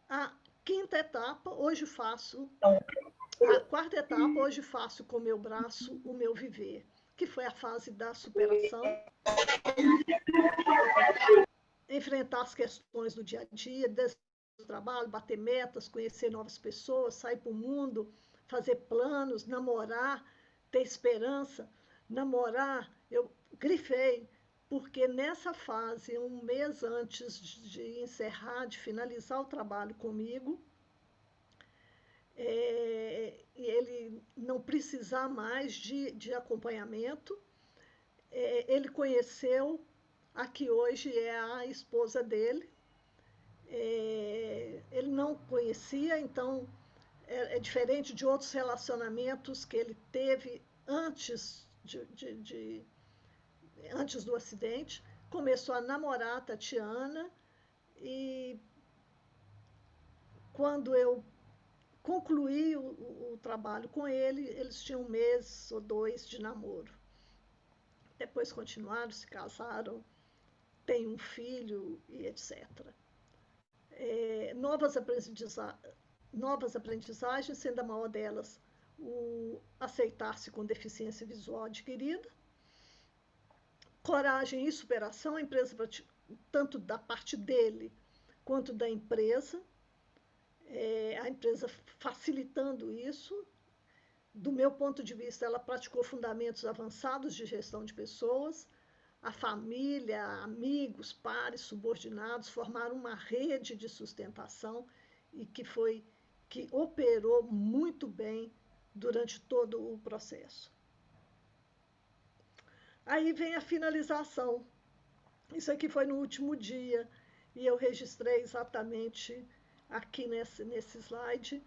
A quinta etapa, hoje faço. A quarta etapa, hoje faço com o meu braço o meu viver, que foi a fase da superação, enfrentar as questões do dia a dia, do trabalho, bater metas, conhecer novas pessoas, sair para o mundo, fazer planos, namorar, ter esperança. Namorar, eu grifei, porque nessa fase, um mês antes de encerrar, de finalizar o trabalho comigo, ele não precisar mais de acompanhamento, ele conheceu a que hoje é a esposa dele. Ele não conhecia, então é diferente de outros relacionamentos que ele teve antes do acidente. Começou a namorar a Tatiana, e quando eu concluí o trabalho com ele, eles tinham um mês ou dois de namoro. Depois continuaram, se casaram, têm um filho e etc. Novas aprendizagens, sendo a maior delas o aceitar-se com deficiência visual adquirida, coragem e superação, a empresa, tanto da parte dele quanto da empresa, a empresa facilitando isso. Do meu ponto de vista, ela praticou fundamentos avançados de gestão de pessoas, a família, amigos, pares, subordinados, formaram uma rede de sustentação e que operou muito bem durante todo o processo. Aí vem a finalização. Isso aqui foi no último dia, e eu registrei exatamente aqui nesse slide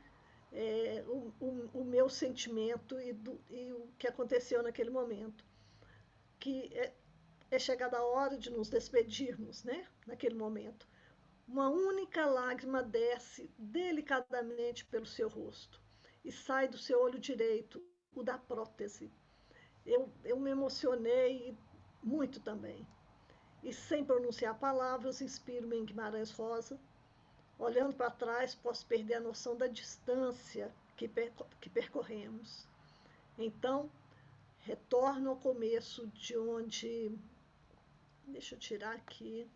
o meu sentimento e o que aconteceu naquele momento. Que é chegada a hora de nos despedirmos, né? Naquele momento. Uma única lágrima desce delicadamente pelo seu rosto e sai do seu olho direito, o da prótese. Eu me emocionei muito também. E sem pronunciar palavras, inspiro-me em Guimarães Rosa. Olhando para trás, posso perder a noção da distância que percorremos. Então, retorno ao começo de onde... Deixa eu tirar aqui.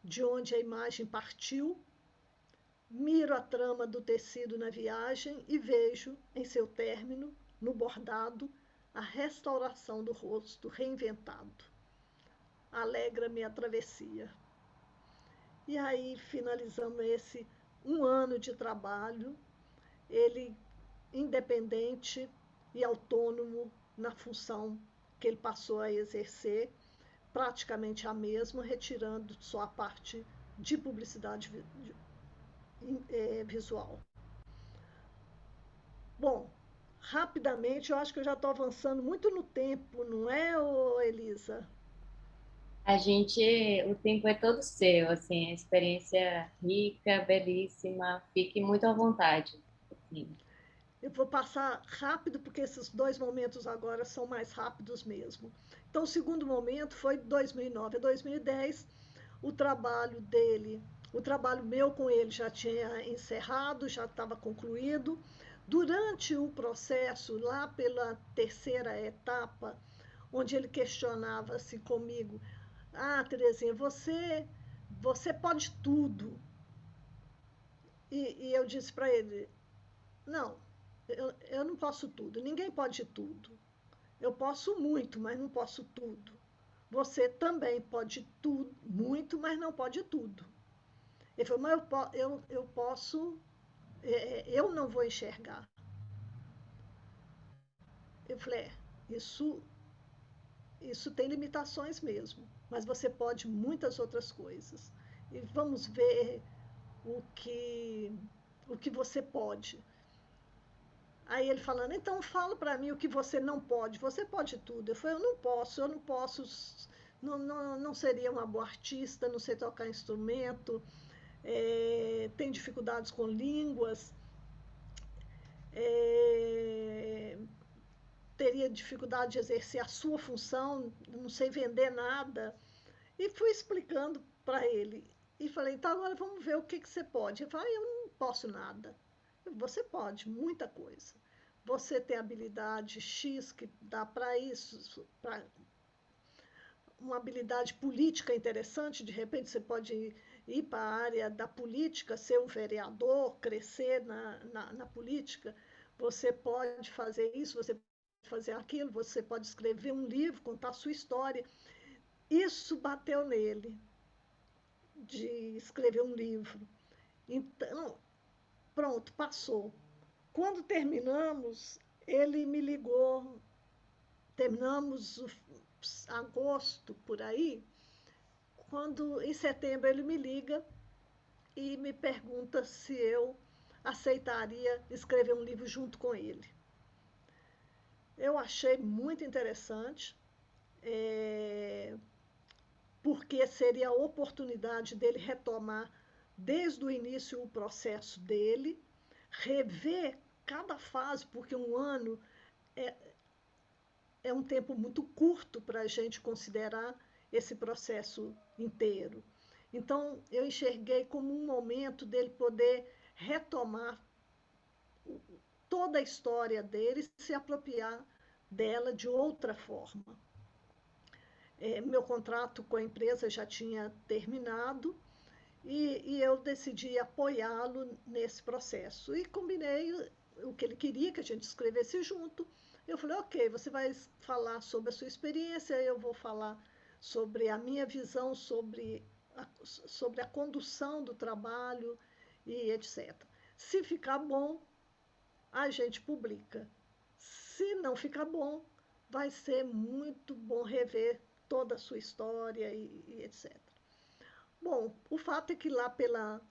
De onde a imagem partiu, miro a trama do tecido na viagem e vejo, em seu término, no bordado, a restauração do rosto reinventado. Alegra-me a travessia. E aí finalizamos esse um ano de trabalho, ele independente e autônomo na função que ele passou a exercer, praticamente a mesma, retirando só a parte de publicidade visual. rapidamente, eu acho que eu já estou avançando muito no tempo, não é, ô Elisa? A gente, o tempo é todo seu, assim, a experiência rica, belíssima, fique muito à vontade. Assim. Eu vou passar rápido, porque esses dois momentos agora são mais rápidos mesmo. Então, o segundo momento foi de 2009 a 2010. O trabalho dele, o trabalho meu com ele já tinha encerrado, já estava concluído. Durante o processo, lá pela terceira etapa, onde ele questionava-se comigo: Ah, Terezinha, você pode tudo. E eu disse para ele: Não, eu não posso tudo, ninguém pode tudo. Eu posso muito, mas não posso tudo. Você também pode tudo, muito, mas não pode tudo. Ele falou, mas eu posso, eu não vou enxergar. Eu falei, isso tem limitações mesmo, mas você pode muitas outras coisas. E vamos ver o que, o que você pode. Aí ele falando, então fala para mim o que você não pode. Você pode tudo. Eu falei, eu não posso, não seria uma boa artista, não sei tocar instrumento, tem dificuldades com línguas, é, teria dificuldade de exercer a sua função, não sei vender nada. E fui explicando para ele. E falei, então agora vamos ver o que, que você pode. Ele falou, eu não posso nada. Você pode, muita coisa. Você tem habilidade X que dá para isso, para uma habilidade política interessante, de repente você pode ir para a área da política, ser um vereador, crescer na política, você pode fazer isso, você pode fazer aquilo, você pode escrever um livro, contar a sua história. Isso bateu nele, de escrever um livro. Então, pronto, passou. Quando terminamos, ele me ligou, terminamos agosto, por aí, quando em setembro ele me liga e me pergunta se eu aceitaria escrever um livro junto com ele. Eu achei muito interessante, é, porque seria a oportunidade dele retomar desde o início o processo dele, rever cada fase, porque um ano é, é um tempo muito curto para a gente considerar esse processo inteiro. Então, eu enxerguei como um momento dele poder retomar toda a história dele e se apropriar dela de outra forma. Meu contrato com a empresa já tinha terminado e eu decidi apoiá-lo nesse processo. E combinei o que ele queria que a gente escrevesse junto. Eu falei, ok, você vai falar sobre a sua experiência, eu vou falar sobre a minha visão sobre a condução do trabalho e etc. Se ficar bom, a gente publica. Se não ficar bom, vai ser muito bom rever toda a sua história e etc. Bom, o fato é que lá pela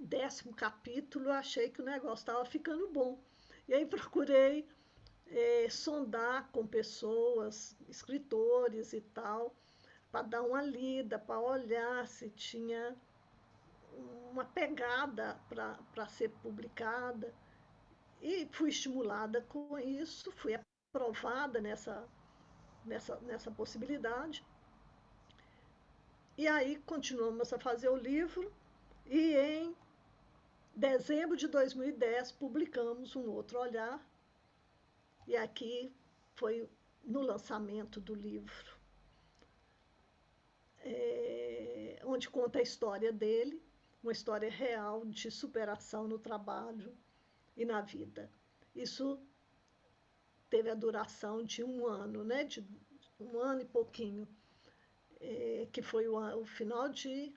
10º capítulo eu achei que o negócio estava ficando bom. E aí procurei sondar com pessoas, escritores e tal, para dar uma lida, para olhar se tinha uma pegada para ser publicada. E fui estimulada com isso, fui aprovada nessa possibilidade. E aí continuamos a fazer o livro e em dezembro de 2010 publicamos Um Outro Olhar e aqui foi no lançamento do livro, onde conta a história dele, uma história real de superação no trabalho e na vida. Isso teve a duração de um ano, né? De um ano e pouquinho, que foi o final de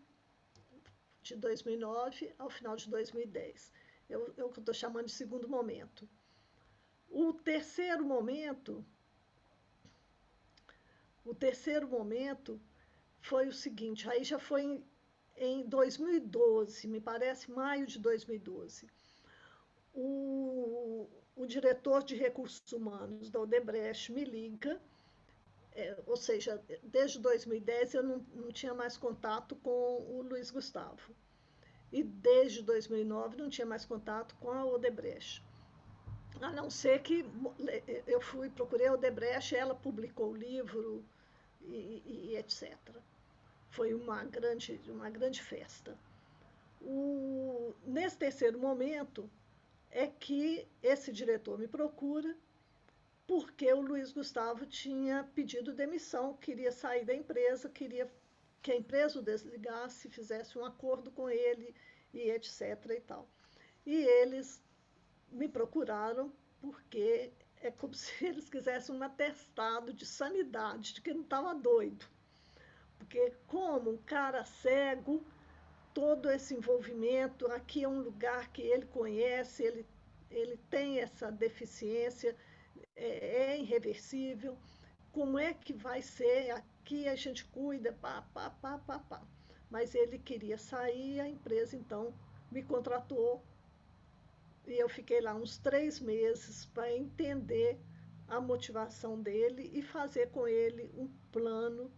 2009 ao final de 2010. Eu estou chamando de segundo momento. O terceiro momento, o terceiro momento foi o seguinte, aí já foi em 2012, me parece maio de 2012. O diretor de recursos humanos da Odebrecht me liga, ou seja, desde 2010 eu não tinha mais contato com o Luiz Gustavo. E desde 2009 não tinha mais contato com a Odebrecht. A não ser que eu procurei a Odebrecht, ela publicou o livro e etc. Foi uma grande festa. Nesse terceiro momento é que esse diretor me procura, porque o Luiz Gustavo tinha pedido demissão, queria sair da empresa, queria que a empresa o desligasse, fizesse um acordo com ele e etc. e tal. E eles me procuraram porque é como se eles quisessem um atestado de sanidade, de que não estava doido. Porque como um cara cego, todo esse envolvimento, aqui é um lugar que ele conhece, ele tem essa deficiência, é irreversível, como é que vai ser? Aqui a gente cuida, pá, pá, pá, pá, pá. Mas ele queria sair, a empresa então me contratou e eu fiquei lá uns 3 meses para entender a motivação dele e fazer com ele um plano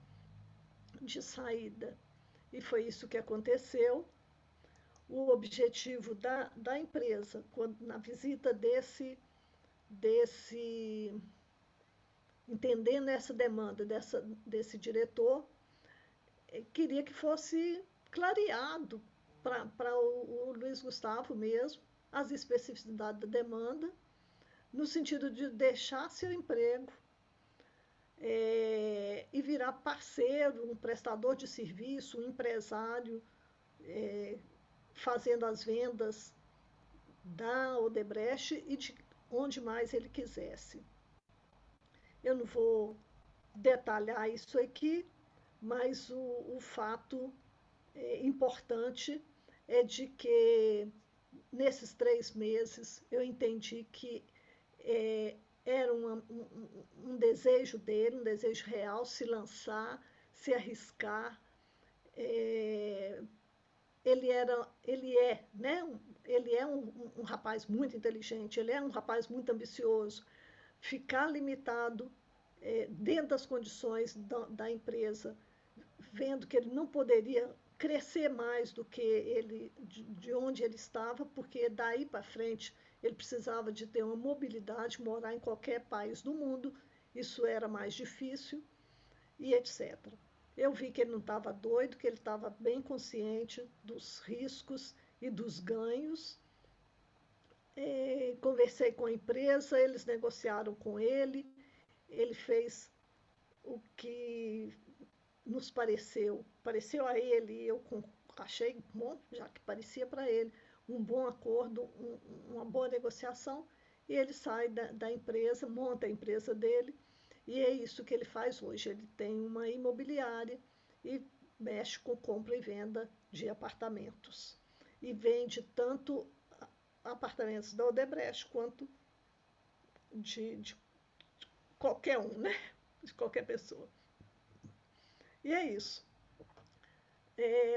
de saída. E foi isso que aconteceu. O objetivo da empresa, na visita desse entendendo essa demanda desse diretor, queria que fosse clareado para o Luiz Gustavo mesmo as especificidades da demanda, no sentido de deixar seu emprego e virar parceiro, um prestador de serviço, um empresário, fazendo as vendas da Odebrecht e de onde mais ele quisesse. Eu não vou detalhar isso aqui, mas o fato importante é de que nesses 3 meses eu entendi que era um desejo dele, um desejo real, se lançar, se arriscar. Ele é, né? Ele é um rapaz muito inteligente, ele é um rapaz muito ambicioso. Ficar limitado dentro das condições da empresa, vendo que ele não poderia crescer mais do que de onde ele estava, porque daí para frente ele precisava de ter uma mobilidade, morar em qualquer país do mundo, isso era mais difícil, e etc. Eu vi que ele não estava doido, que ele estava bem consciente dos riscos e dos ganhos. Conversei com a empresa, eles negociaram com ele, ele fez o que nos pareceu a ele, e eu achei bom, já que parecia para ele, um bom acordo, uma boa negociação, e ele sai da empresa, monta a empresa dele, e é isso que ele faz hoje. Ele tem uma imobiliária e mexe com compra e venda de apartamentos. E vende tanto apartamentos da Odebrecht quanto de qualquer um, né? De qualquer pessoa. E é isso.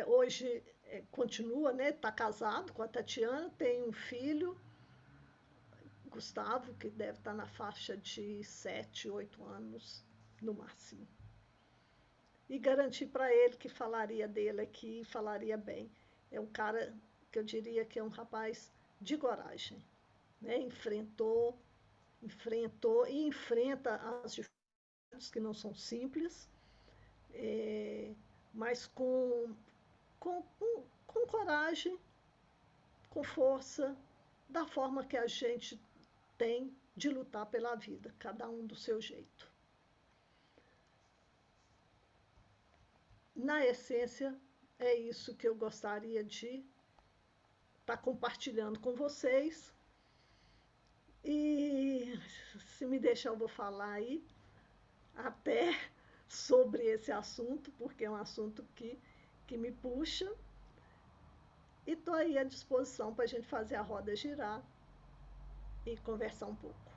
Hoje continua, né? Está casado com a Tatiana, tem um filho, Gustavo, que deve estar na faixa de 7, 8 anos, no máximo. E garanti para ele que falaria dele aqui, falaria bem. É um cara que eu diria que é um rapaz de coragem, né? Enfrentou e enfrenta as dificuldades que não são simples, mas com coragem, com força, da forma que a gente tem de lutar pela vida, cada um do seu jeito. Na essência, é isso que eu gostaria de estar compartilhando com vocês. E se me deixar, eu vou falar aí até sobre esse assunto, porque é um assunto que me puxa. E estou aí à disposição para a gente fazer a roda girar e conversar um pouco.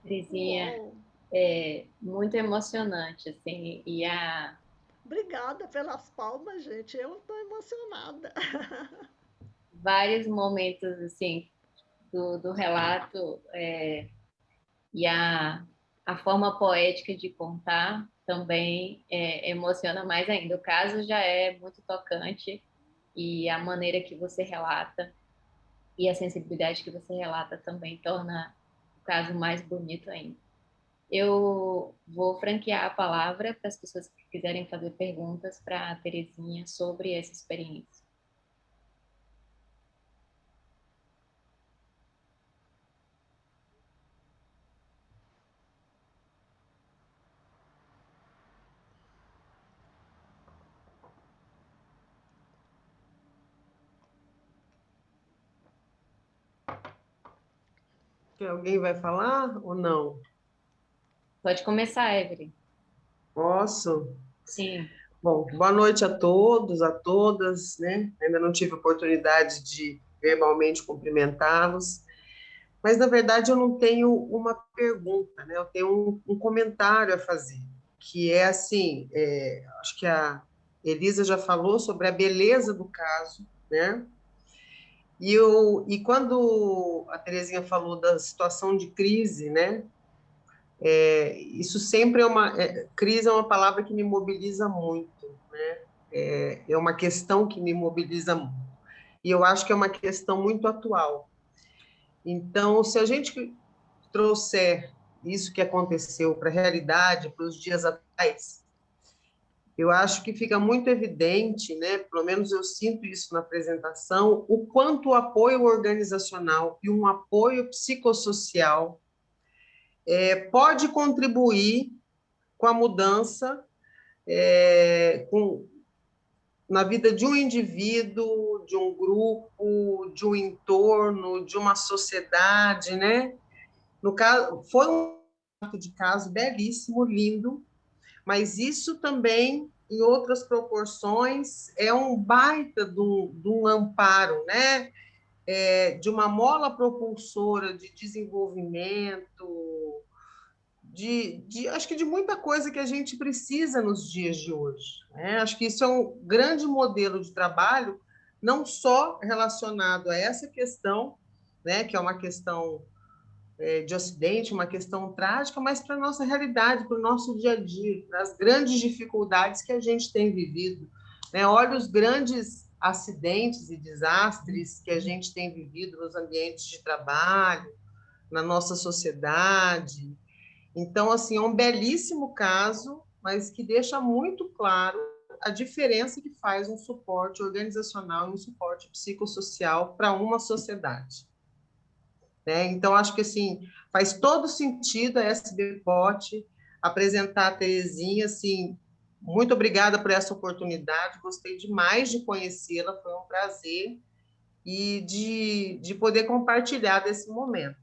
Terezinha, é muito emocionante, assim, Obrigada pelas palmas, gente. Eu estou emocionada. vários momentos assim do relato, e a forma poética de contar também emociona mais ainda. O caso já é muito tocante e a maneira que você relata e a sensibilidade que você relata também torna o caso mais bonito ainda. Eu vou franquear a palavra para as pessoas que quiserem fazer perguntas para a Terezinha sobre essa experiência. Que alguém vai falar ou não? Pode começar, Evelyn. Posso? Sim. Bom, boa noite a todos, a todas, né? Ainda não tive oportunidade de verbalmente cumprimentá-los, mas na verdade eu não tenho uma pergunta, né? Eu tenho um comentário a fazer, que é assim, acho que a Elisa já falou sobre a beleza do caso, né? E quando a Terezinha falou da situação de crise, né? Isso sempre crise é uma palavra que me mobiliza muito, né? É uma questão que me mobiliza muito. E eu acho que é uma questão muito atual. Então, se a gente trouxer isso que aconteceu para a realidade, para os dias atuais, eu acho que fica muito evidente, né? Pelo menos eu sinto isso na apresentação, o quanto o apoio organizacional e um apoio psicossocial pode contribuir com a mudança na vida de um indivíduo, de um grupo, de um entorno, de uma sociedade, né? No caso, foi um relato de caso belíssimo, lindo, mas isso também, em outras proporções, é um baita de um amparo, né? De uma mola propulsora de desenvolvimento, acho que de muita coisa que a gente precisa nos dias de hoje, né? Acho que isso é um grande modelo de trabalho, não só relacionado a essa questão, né, que é uma questão de Ocidente, uma questão trágica, mas para a nossa realidade, para o nosso dia a dia, para as grandes dificuldades que a gente tem vivido, né? Olha os grandes acidentes e desastres que a gente tem vivido nos ambientes de trabalho, na nossa sociedade. Então, assim, é um belíssimo caso, mas que deixa muito claro a diferença que faz um suporte organizacional e um suporte psicossocial para uma sociedade. Né? Então, acho que assim, faz todo sentido a SBPOT apresentar a Terezinha, assim, muito obrigada por essa oportunidade, gostei demais de conhecê-la, foi um prazer, e de poder compartilhar desse momento.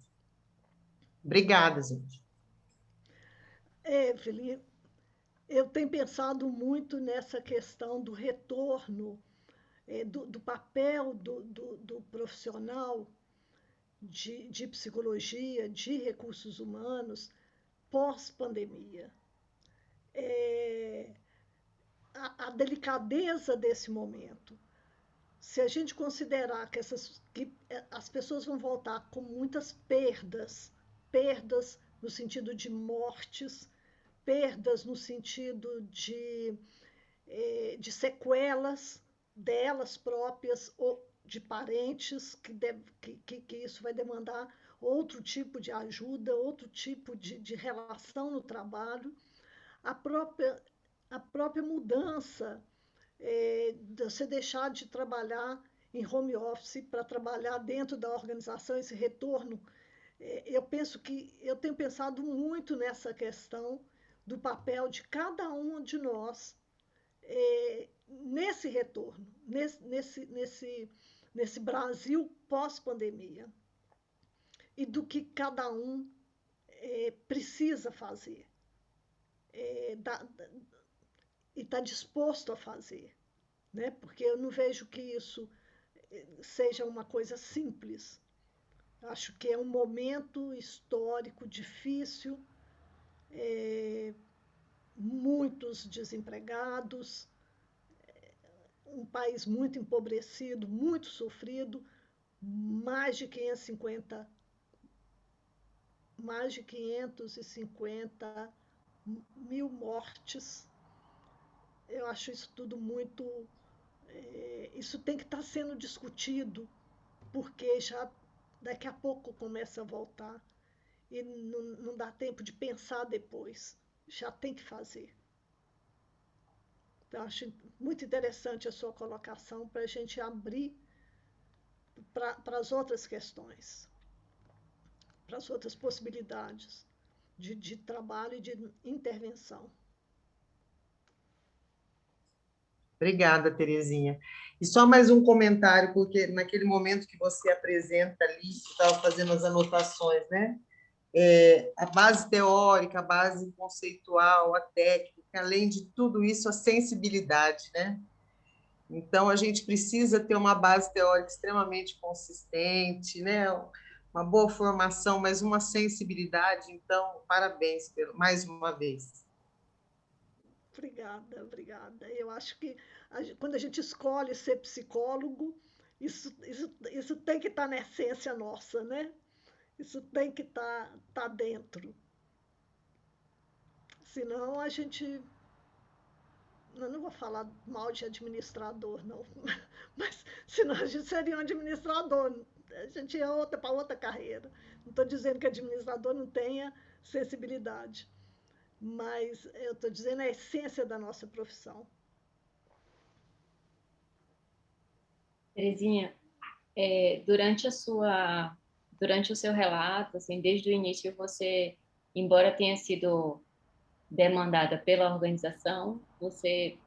Obrigada, gente. Evelyn, eu tenho pensado muito nessa questão do retorno, do papel do profissional de psicologia, de recursos humanos, pós-pandemia. É, a delicadeza desse momento. Se a gente considerar que as pessoas vão voltar com muitas perdas no sentido de mortes, perdas no sentido de sequelas delas próprias ou de parentes, que isso vai demandar outro tipo de ajuda, outro tipo de relação no trabalho, a própria, a própria mudança, de você deixar de trabalhar em home office para trabalhar dentro da organização, esse retorno. Eu tenho pensado muito nessa questão do papel de cada um de nós nesse retorno, nesse Brasil pós-pandemia, e do que cada um precisa fazer e está disposto a fazer, né? Porque eu não vejo que isso seja uma coisa simples. Acho que é um momento histórico difícil, muitos desempregados, um país muito empobrecido, muito sofrido, mais de 550, mais de 550 mil mortes. Eu acho isso tudo muito. Isso tem que estar sendo discutido, porque já daqui a pouco começa a voltar e não dá tempo de pensar depois. Já tem que fazer. Então, acho muito interessante a sua colocação para a gente abrir para as outras questões, para as outras possibilidades de trabalho e de intervenção. Obrigada, Terezinha. E só mais um comentário, porque naquele momento que você apresenta ali, estava fazendo as anotações, né? A base teórica, a base conceitual, a técnica, além de tudo isso, a sensibilidade, né? Então, a gente precisa ter uma base teórica extremamente consistente, né? Uma boa formação, mas uma sensibilidade. Então, parabéns mais uma vez. Obrigada, obrigada. Eu acho que quando a gente escolhe ser psicólogo, isso tem que estar na essência nossa, né? Isso tem que estar dentro. Senão a gente. Eu não vou falar mal de administrador, não. Mas senão a gente seria um administrador. A gente ia para outra carreira. Não estou dizendo que administrador não tenha sensibilidade. Mas eu estou dizendo a essência da nossa profissão. Terezinha, durante o seu relato, assim, desde o início você, embora tenha sido demandada pela organização, você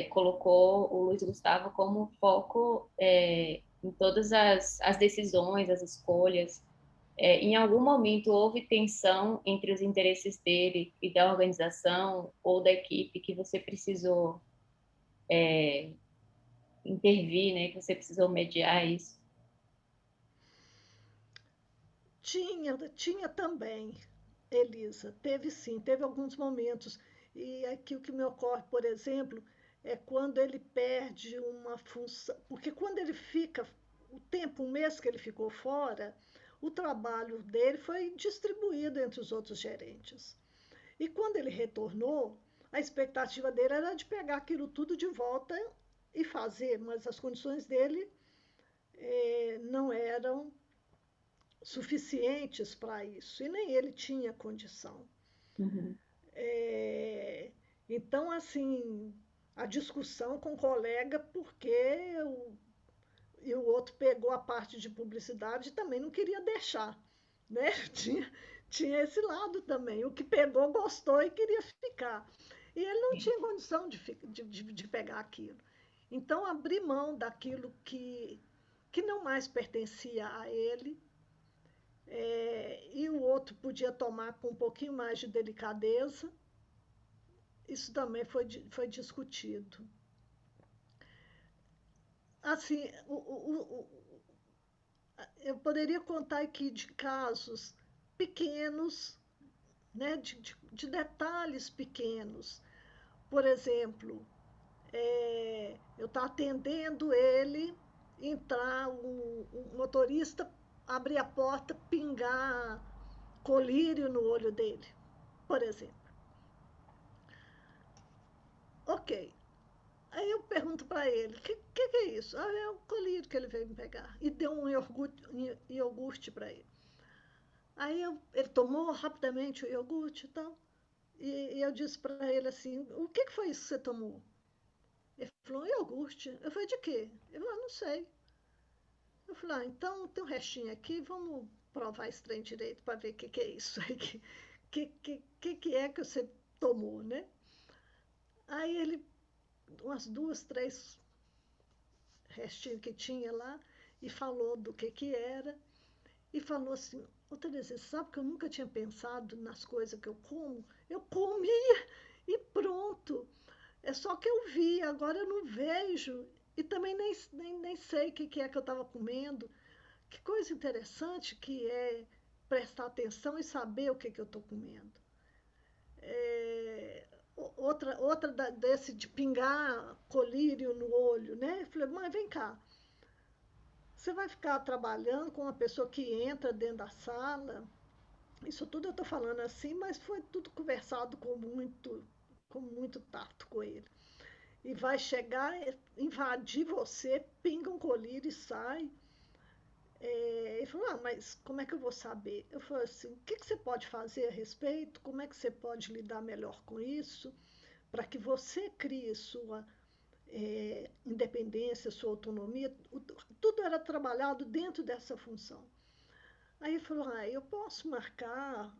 colocou o Luiz Gustavo como foco em todas as decisões, as escolhas. Em algum momento houve tensão entre os interesses dele e da organização ou da equipe que você precisou intervir, né? Que você precisou mediar isso? Tinha também, Elisa. Teve sim, teve alguns momentos. E aqui o que me ocorre, por exemplo, é quando ele perde uma função. Porque quando ele fica, o tempo, um mês que ele ficou fora, o trabalho dele foi distribuído entre os outros gerentes. E quando ele retornou, a expectativa dele era de pegar aquilo tudo de volta e fazer, mas as condições dele não eram suficientes para isso, e nem ele tinha condição. Uhum. É, então, assim, a discussão com o colega, porque e o outro pegou a parte de publicidade e também não queria deixar, né? Tinha esse lado também. O que pegou gostou e queria ficar. E ele não tinha condição de pegar aquilo. Então, abrir mão daquilo que não mais pertencia a ele, e o outro podia tomar com um pouquinho mais de delicadeza, isso também foi discutido. Assim, eu poderia contar aqui de casos pequenos, né, de detalhes pequenos. Por exemplo, eu estou atendendo ele, entrar um motorista, abrir a porta, pingar colírio no olho dele, por exemplo. Ok. Aí eu pergunto para ele, que é isso? Ah, é o colírio que ele veio me pegar. E deu um iogurte para ele. Aí ele tomou rapidamente o iogurte e tal. E eu disse para ele assim, o que foi isso que você tomou? Ele falou, um iogurte. Eu falei, de quê? Ele falou, não sei. Eu falei, então tem um restinho aqui, vamos provar esse trem direito para ver o que é isso aí. Que é que você tomou, né? Aí ele, umas duas, três restinho que tinha lá, e falou do que era, e falou assim, ô Tereza, sabe que eu nunca tinha pensado nas coisas que eu como? Eu comia e pronto. É só que eu vi, agora eu não vejo, e também nem sei o que é que eu estava comendo. Que coisa interessante que é prestar atenção e saber o que eu estou comendo. desse de pingar colírio no olho, né? Eu falei, mãe, vem cá. Você vai ficar trabalhando com uma pessoa que entra dentro da sala? Isso tudo eu estou falando assim, mas foi tudo conversado com muito tato com ele. E vai chegar, invadir você, pinga um colírio e sai. Ele falou, mas como é que eu vou saber? Eu falei assim, o que você pode fazer a respeito? Como é que você pode lidar melhor com isso? Para que você crie sua independência, sua autonomia. Tudo era trabalhado dentro dessa função. Aí ele falou, eu posso marcar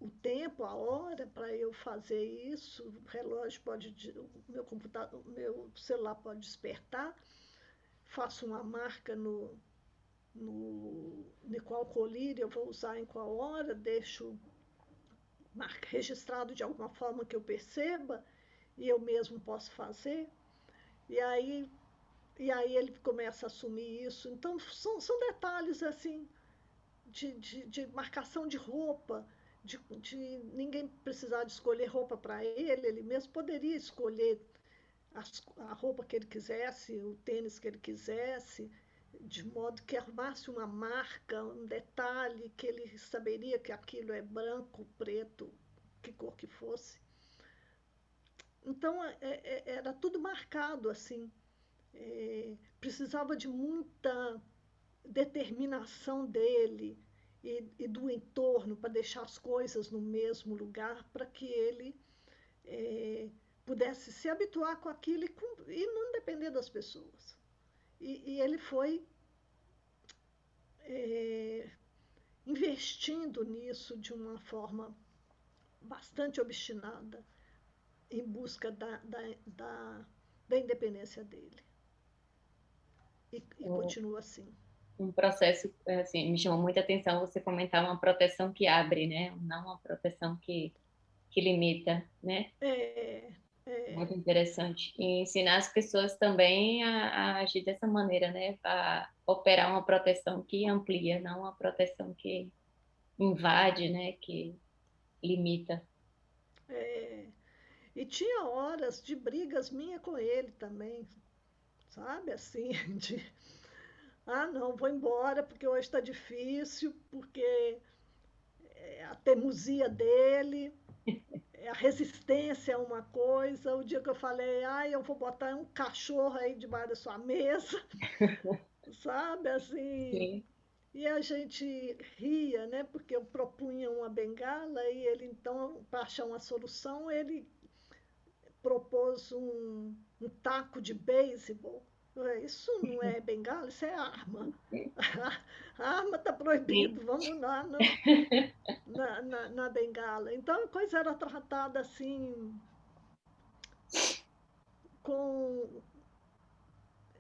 o tempo, a hora para eu fazer isso, o relógio pode, o meu computador, o meu celular pode despertar, faço uma marca de qual colírio eu vou usar em qual hora, deixo registrado de alguma forma que eu perceba e eu mesmo posso fazer. E aí ele começa a assumir isso. Então, são detalhes assim, de marcação de roupa, de ninguém precisar de escolher roupa para ele, ele mesmo poderia escolher a roupa que ele quisesse, o tênis que ele quisesse, de modo que arrumasse uma marca, um detalhe, que ele saberia que aquilo é branco, preto, que cor que fosse. Então, era tudo marcado assim. Precisava de muita determinação dele e do entorno para deixar as coisas no mesmo lugar, para que ele pudesse se habituar com aquilo e não depender das pessoas. E ele foi investindo nisso de uma forma bastante obstinada, em busca da independência dele. E continua assim. Um processo, assim, me chamou muita atenção você comentar uma proteção que abre, né? Não uma proteção que limita, né? Muito interessante. E ensinar as pessoas também a agir dessa maneira, né? A operar uma proteção que amplia, não uma proteção que invade, né? Que limita. E tinha horas de brigas minha com ele também, sabe? Assim, não, vou embora porque hoje está difícil, porque a teimosia dele, a resistência é uma coisa. O dia que eu falei, eu vou botar um cachorro aí debaixo da sua mesa, sabe? Assim. Sim. E a gente ria, né? Porque eu propunha uma bengala e ele, então, para achar uma solução, ele propôs um taco de beisebol. Isso não é bengala, isso é arma. A arma está proibida, vamos lá na bengala. Então a coisa era tratada assim,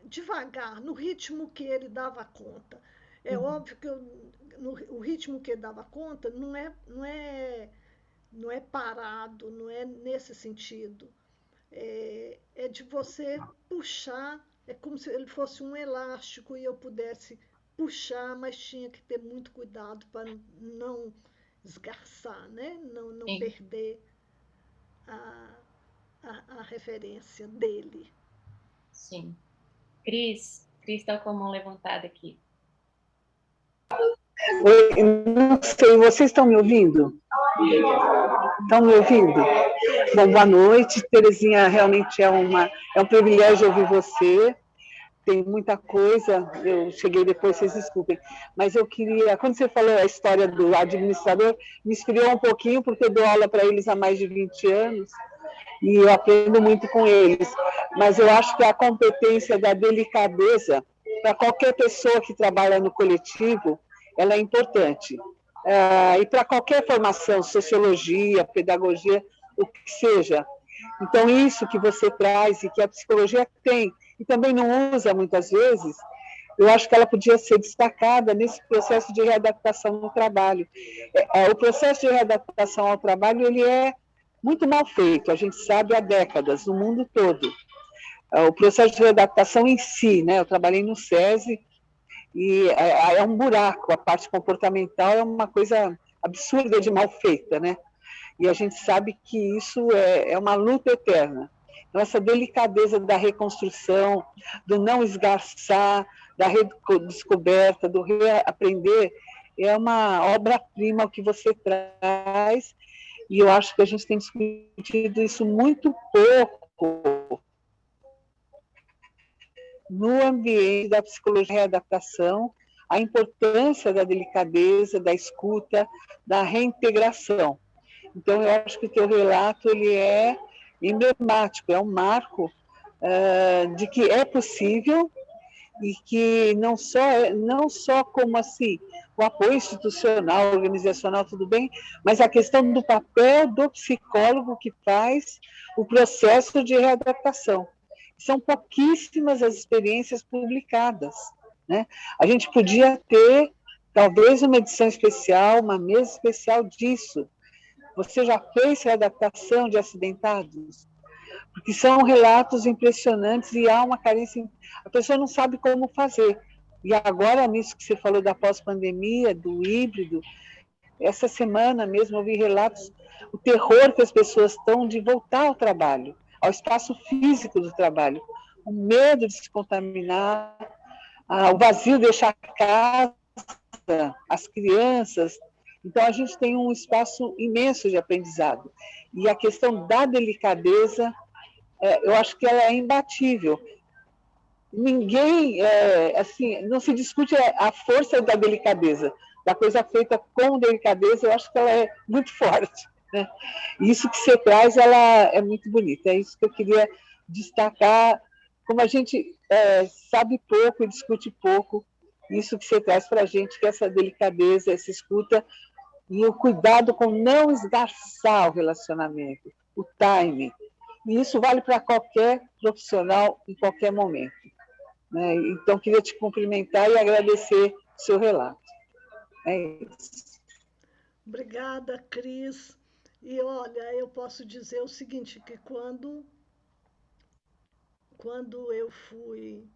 devagar, no ritmo que ele dava conta. É óbvio que o ritmo que ele dava conta não é parado, não é nesse sentido. É de você puxar, é como se ele fosse um elástico e eu pudesse puxar, mas tinha que ter muito cuidado para não esgarçar, né? Não perder a referência dele. Sim. Cris está com a mão levantada aqui. Oi, não sei, vocês estão me ouvindo? Estão me ouvindo? Bom, boa noite, Terezinha, realmente é um privilégio ouvir você, tem muita coisa, eu cheguei depois, vocês desculpem, mas eu queria, quando você falou a história do administrador, me inspirou um pouquinho, porque eu dou aula para eles há mais de 20 anos, e eu aprendo muito com eles, mas eu acho que a competência da delicadeza, para qualquer pessoa que trabalha no coletivo, ela é importante. E para qualquer formação, sociologia, pedagogia, o que seja. Então, isso que você traz e que a psicologia tem, e também não usa muitas vezes, eu acho que ela podia ser destacada nesse processo de readaptação no trabalho. O processo de readaptação ao trabalho, ele é muito mal feito, a gente sabe há décadas, no mundo todo. O processo de readaptação em si, né? Eu trabalhei no SESI, e é um buraco, a parte comportamental é uma coisa absurda de mal feita, né? E a gente sabe que isso é uma luta eterna. Então, essa delicadeza da reconstrução, do não esgarçar, da redescoberta, do reaprender, é uma obra-prima que você traz, e eu acho que a gente tem discutido isso muito pouco no ambiente da psicologia e readaptação, a importância da delicadeza, da escuta, da reintegração. Então, eu acho que o teu relato ele é emblemático, é um marco de que é possível e que não só como assim, o apoio institucional, organizacional, tudo bem, mas a questão do papel do psicólogo que faz o processo de readaptação. São pouquíssimas as experiências publicadas, né? A gente podia ter, talvez, uma edição especial, uma mesa especial disso. Você já fez readaptação de acidentados? Porque são relatos impressionantes e há uma carência, a pessoa não sabe como fazer. E agora, nisso que você falou da pós-pandemia, do híbrido, essa semana mesmo eu vi relatos, o terror que as pessoas estão de voltar ao trabalho, ao espaço físico do trabalho, o medo de se contaminar, o vazio de deixar a casa, as crianças. Então, a gente tem um espaço imenso de aprendizado. E a questão da delicadeza, eu acho que ela é imbatível. Ninguém, assim, não se discute a força da delicadeza, da coisa feita com delicadeza, eu acho que ela é muito forte, né? E isso que você traz, ela é muito bonita, é isso que eu queria destacar, como a gente sabe pouco e discute pouco, isso que você traz para a gente, que é essa delicadeza, essa escuta, e o cuidado com não esgarçar o relacionamento, o timing. E isso vale para qualquer profissional em qualquer momento, né? Então, queria te cumprimentar e agradecer o seu relato. É isso. Obrigada, Cris. E olha, eu posso dizer o seguinte, que quando eu fui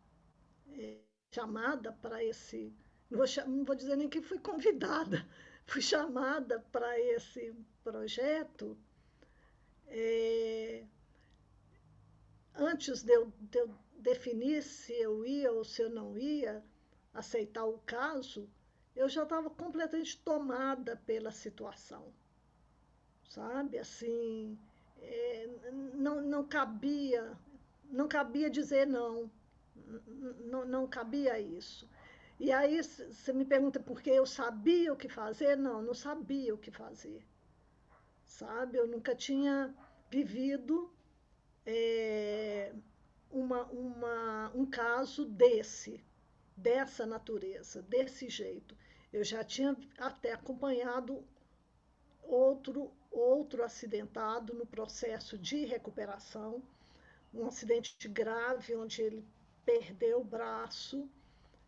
chamada para esse... Não vou dizer nem que fui convidada, fui chamada para esse projeto, antes de eu definir se eu ia ou se eu não ia aceitar o caso, eu já estava completamente tomada pela situação, sabe? Assim, não cabia dizer não, não cabia isso. E aí você me pergunta por que eu sabia o que fazer? Não sabia o que fazer, sabe? Eu nunca tinha vivido um caso dessa natureza, desse jeito. Eu já tinha até acompanhado outro acidentado no processo de recuperação, um acidente grave onde ele perdeu o braço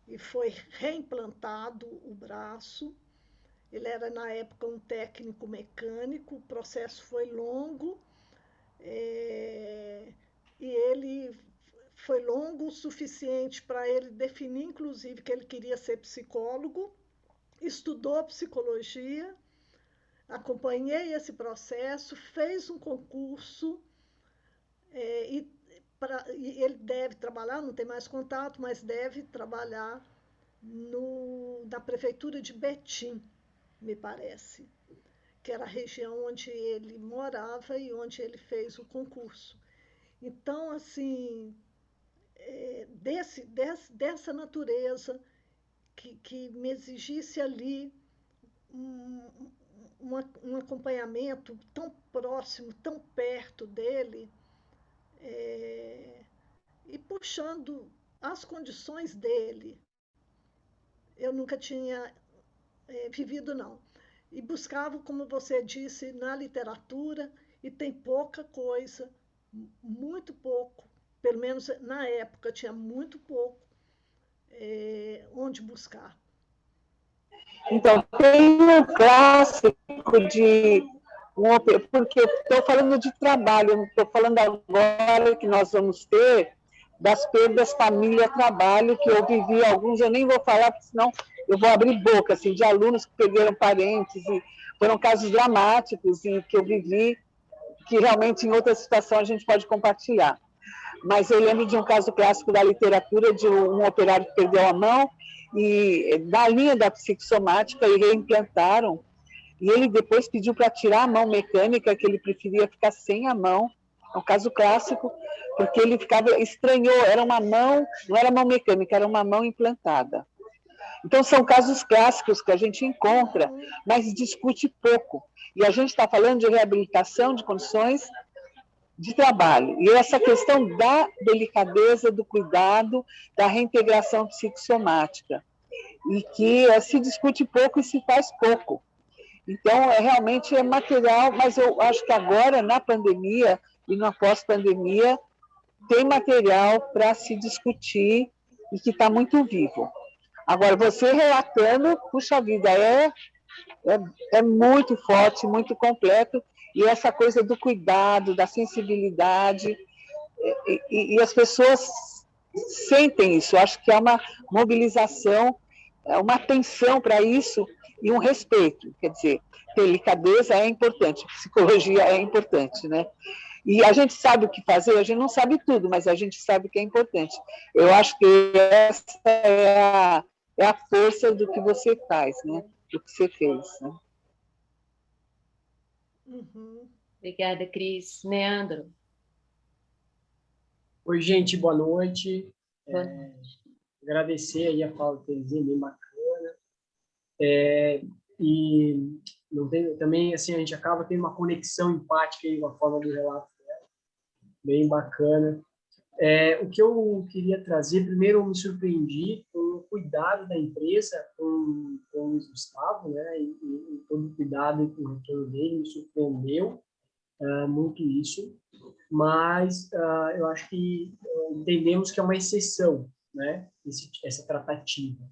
e foi reimplantado o braço. Ele era, na época, um técnico mecânico, o processo foi longo, e ele foi longo o suficiente para ele definir, inclusive, que ele queria ser psicólogo, estudou psicologia, acompanhei esse processo, fez um concurso, e ele deve trabalhar, não tem mais contato, mas deve trabalhar na prefeitura de Betim, me parece, que era a região onde ele morava e onde ele fez o concurso. Então, assim, dessa natureza que me exigisse ali um acompanhamento tão próximo, tão perto dele, e puxando as condições dele, eu nunca tinha vivido, não. E buscava, como você disse, na literatura, e tem pouca coisa, muito pouco, pelo menos na época tinha muito pouco onde buscar. Então, tem um clássico porque estou falando de trabalho, não estou falando agora que nós vamos ter das perdas família-trabalho, que eu vivi alguns, eu nem vou falar, porque senão eu vou abrir boca, assim, de alunos que perderam parentes, e foram casos dramáticos e que eu vivi, que realmente em outra situação a gente pode compartilhar. Mas eu lembro de um caso clássico da literatura de um operário que perdeu a mão e da linha da psicossomática e reimplantaram. E ele depois pediu para tirar a mão mecânica, que ele preferia ficar sem a mão. É um caso clássico, porque ele estranhou, era uma mão, não era mão mecânica, era uma mão implantada. Então, são casos clássicos que a gente encontra, mas discute pouco. E a gente está falando de reabilitação de condições de trabalho. E essa questão da delicadeza, do cuidado, da reintegração psicossomática. E que se discute pouco e se faz pouco. Então, realmente é material, mas eu acho que agora, na pandemia e no pós-pandemia, tem material para se discutir e que está muito vivo. Agora, você relatando, puxa vida, é muito forte, muito completo, e essa coisa do cuidado, da sensibilidade, e as pessoas sentem isso. Eu acho que é uma mobilização, uma atenção para isso e um respeito. Quer dizer, delicadeza é importante, psicologia é importante, né? E a gente sabe o que fazer, a gente não sabe tudo, mas a gente sabe que é importante. Eu acho que essa é a força do que você faz, né? Do que você fez, né? Obrigada, Cris. Leandro? Oi, gente, boa noite. Agradecer aí a fala do Terezinha, bem bacana. E não tem, também, assim, a gente acaba tendo uma conexão empática aí com a forma do relato dela, bem bacana. O que eu queria trazer, primeiro eu me surpreendi com o cuidado da empresa com o Luiz Gustavo, né, e todo o cuidado com o retorno dele, me surpreendeu muito isso, mas eu acho que entendemos que é uma exceção, né, essa tratativa.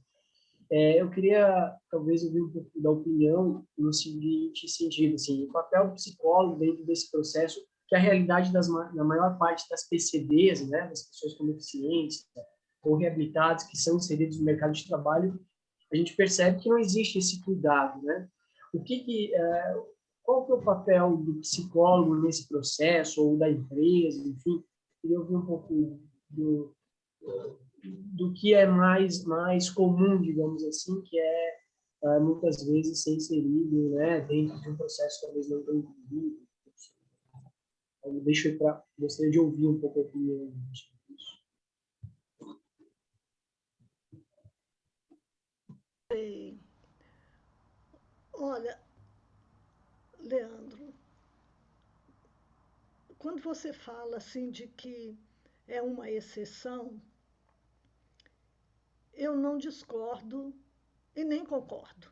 Eu queria, talvez, ouvir um pouco da opinião no seguinte sentido, assim, o papel do psicólogo dentro desse processo, que a realidade na maior parte das PCDs, né, das pessoas com deficiência ou reabilitados que são inseridos no mercado de trabalho, a gente percebe que não existe esse cuidado, né? Qual que é o papel do psicólogo nesse processo, ou da empresa, enfim? Queria ouvir um pouco do que é mais comum, digamos assim, que é muitas vezes ser inserido, né, dentro de um processo talvez não tão incluído. Gostaria de ouvir um pouco a opinião disso. Olha, Leandro, quando você fala assim de que é uma exceção, eu não discordo e nem concordo,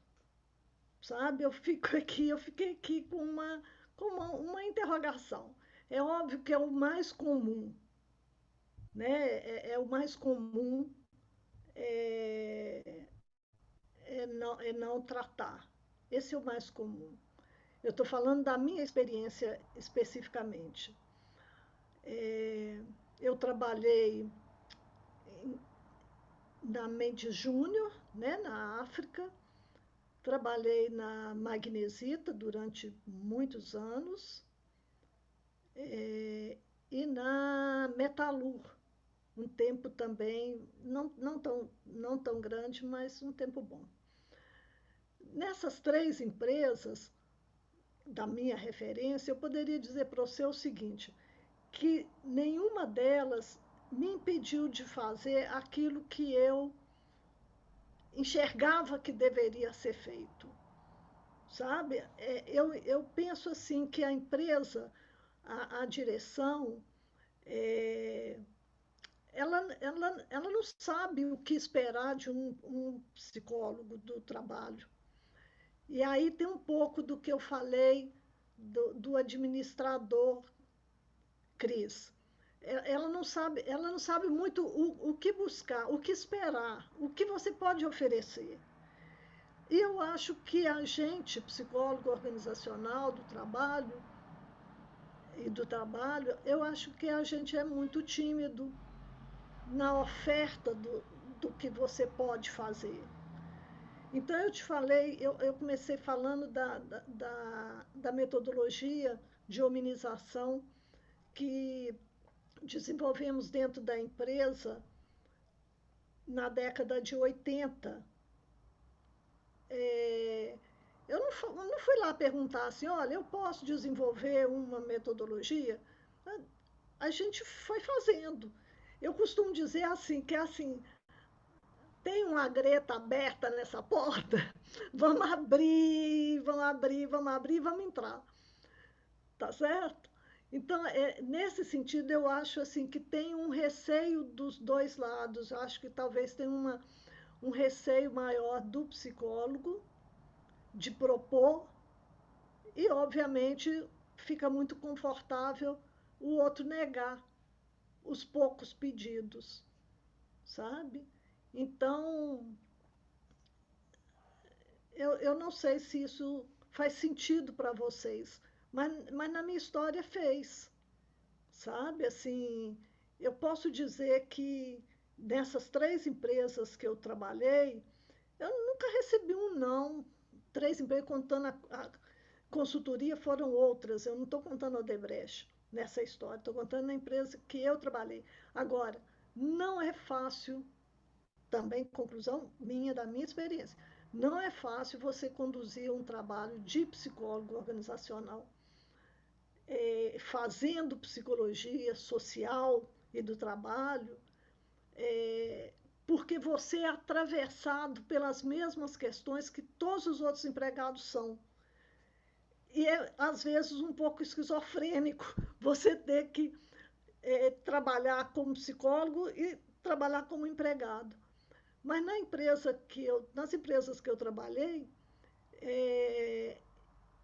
sabe? Eu fiquei aqui com uma interrogação. É óbvio que é o mais comum, né? É o mais comum é não tratar. Esse é o mais comum. Eu estou falando da minha experiência especificamente. Eu trabalhei na Mendes Júnior, né, na África. Trabalhei na Magnesita durante muitos anos e na Metalur, um tempo também, não tão grande, mas um tempo bom. Nessas três empresas, da minha referência, eu poderia dizer para você o seguinte, que nenhuma delas me impediu de fazer aquilo que eu enxergava que deveria ser feito. Sabe? Eu penso assim que a empresa, a direção, ela não sabe o que esperar de um psicólogo do trabalho. E aí tem um pouco do que eu falei do administrador, Cris. Ela não sabe muito o que buscar, o que esperar, o que você pode oferecer. E eu acho que a gente, psicólogo organizacional do trabalho, eu acho que a gente é muito tímido na oferta do que você pode fazer. Então, eu te falei, eu comecei falando da metodologia de hominização que desenvolvemos dentro da empresa na década de 80. É, eu não fui lá perguntar assim, olha, eu posso desenvolver uma metodologia? A gente foi fazendo. Eu costumo dizer assim, que é assim, tem uma greta aberta nessa porta, vamos abrir, vamos abrir, vamos abrir, vamos entrar. Tá certo? Então, nesse sentido, eu acho assim que tem um receio dos dois lados. Eu acho que talvez tenha um receio maior do psicólogo de propor e, obviamente, fica muito confortável o outro negar os poucos pedidos, sabe? Então, eu não sei se isso faz sentido para vocês, mas na minha história fez, sabe? Assim, eu posso dizer que dessas 3 empresas que eu trabalhei, eu nunca recebi um não. 3 empresas, contando a consultoria, foram outras. Eu não estou contando a Odebrecht nessa história, estou contando a empresa que eu trabalhei. Agora, não é fácil, também conclusão minha, da minha experiência, não é fácil você conduzir um trabalho de psicólogo organizacional fazendo psicologia social e do trabalho, é, porque você é atravessado pelas mesmas questões que todos os outros empregados são. E é, às vezes, um pouco esquizofrênico você ter que trabalhar como psicólogo e trabalhar como empregado. Mas nas empresas que eu trabalhei, é,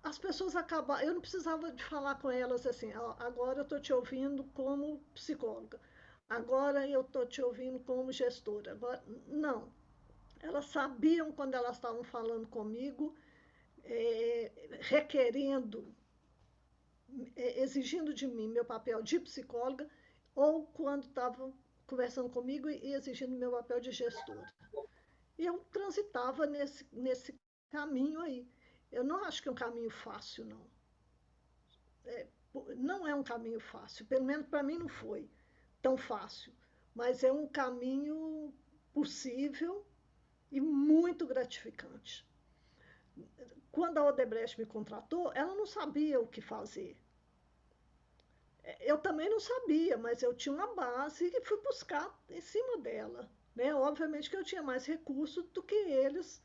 as pessoas acabaram. Eu não precisava de falar com elas assim, agora eu estou te ouvindo como psicóloga, agora eu estou te ouvindo como gestora. Agora, não. Elas sabiam quando elas estavam falando comigo, requerendo, exigindo de mim meu papel de psicóloga, ou quando estavam conversando comigo e exigindo meu papel de gestora. E eu transitava nesse caminho aí. Eu não acho que é um caminho fácil, não. É, não é um caminho fácil, pelo menos para mim não foi tão fácil, mas é um caminho possível e muito gratificante. Quando a Odebrecht me contratou, ela não sabia o que fazer. Eu também não sabia, mas eu tinha uma base e fui buscar em cima dela. Né? Obviamente que eu tinha mais recursos do que eles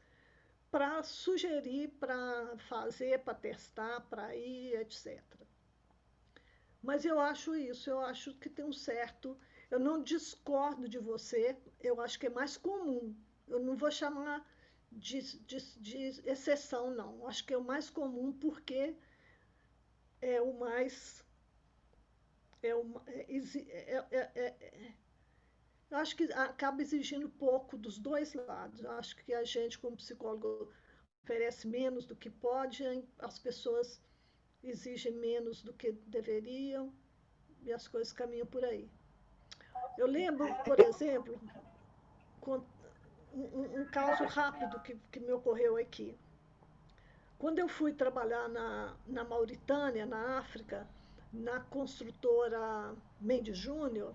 para sugerir, para fazer, para testar, para ir, etc. Mas eu acho isso, eu acho que tem um certo. Eu não discordo de você, eu acho que é mais comum. Eu não vou chamar de exceção, não. Acho que é o mais comum porque é o mais. É o, eu acho que acaba exigindo pouco dos dois lados. Eu acho que a gente, como psicólogo, oferece menos do que pode, as pessoas exigem menos do que deveriam e as coisas caminham por aí. Eu lembro, por exemplo, um caso rápido que me ocorreu aqui. Quando eu fui trabalhar na Mauritânia, na África, na construtora Mendes Júnior,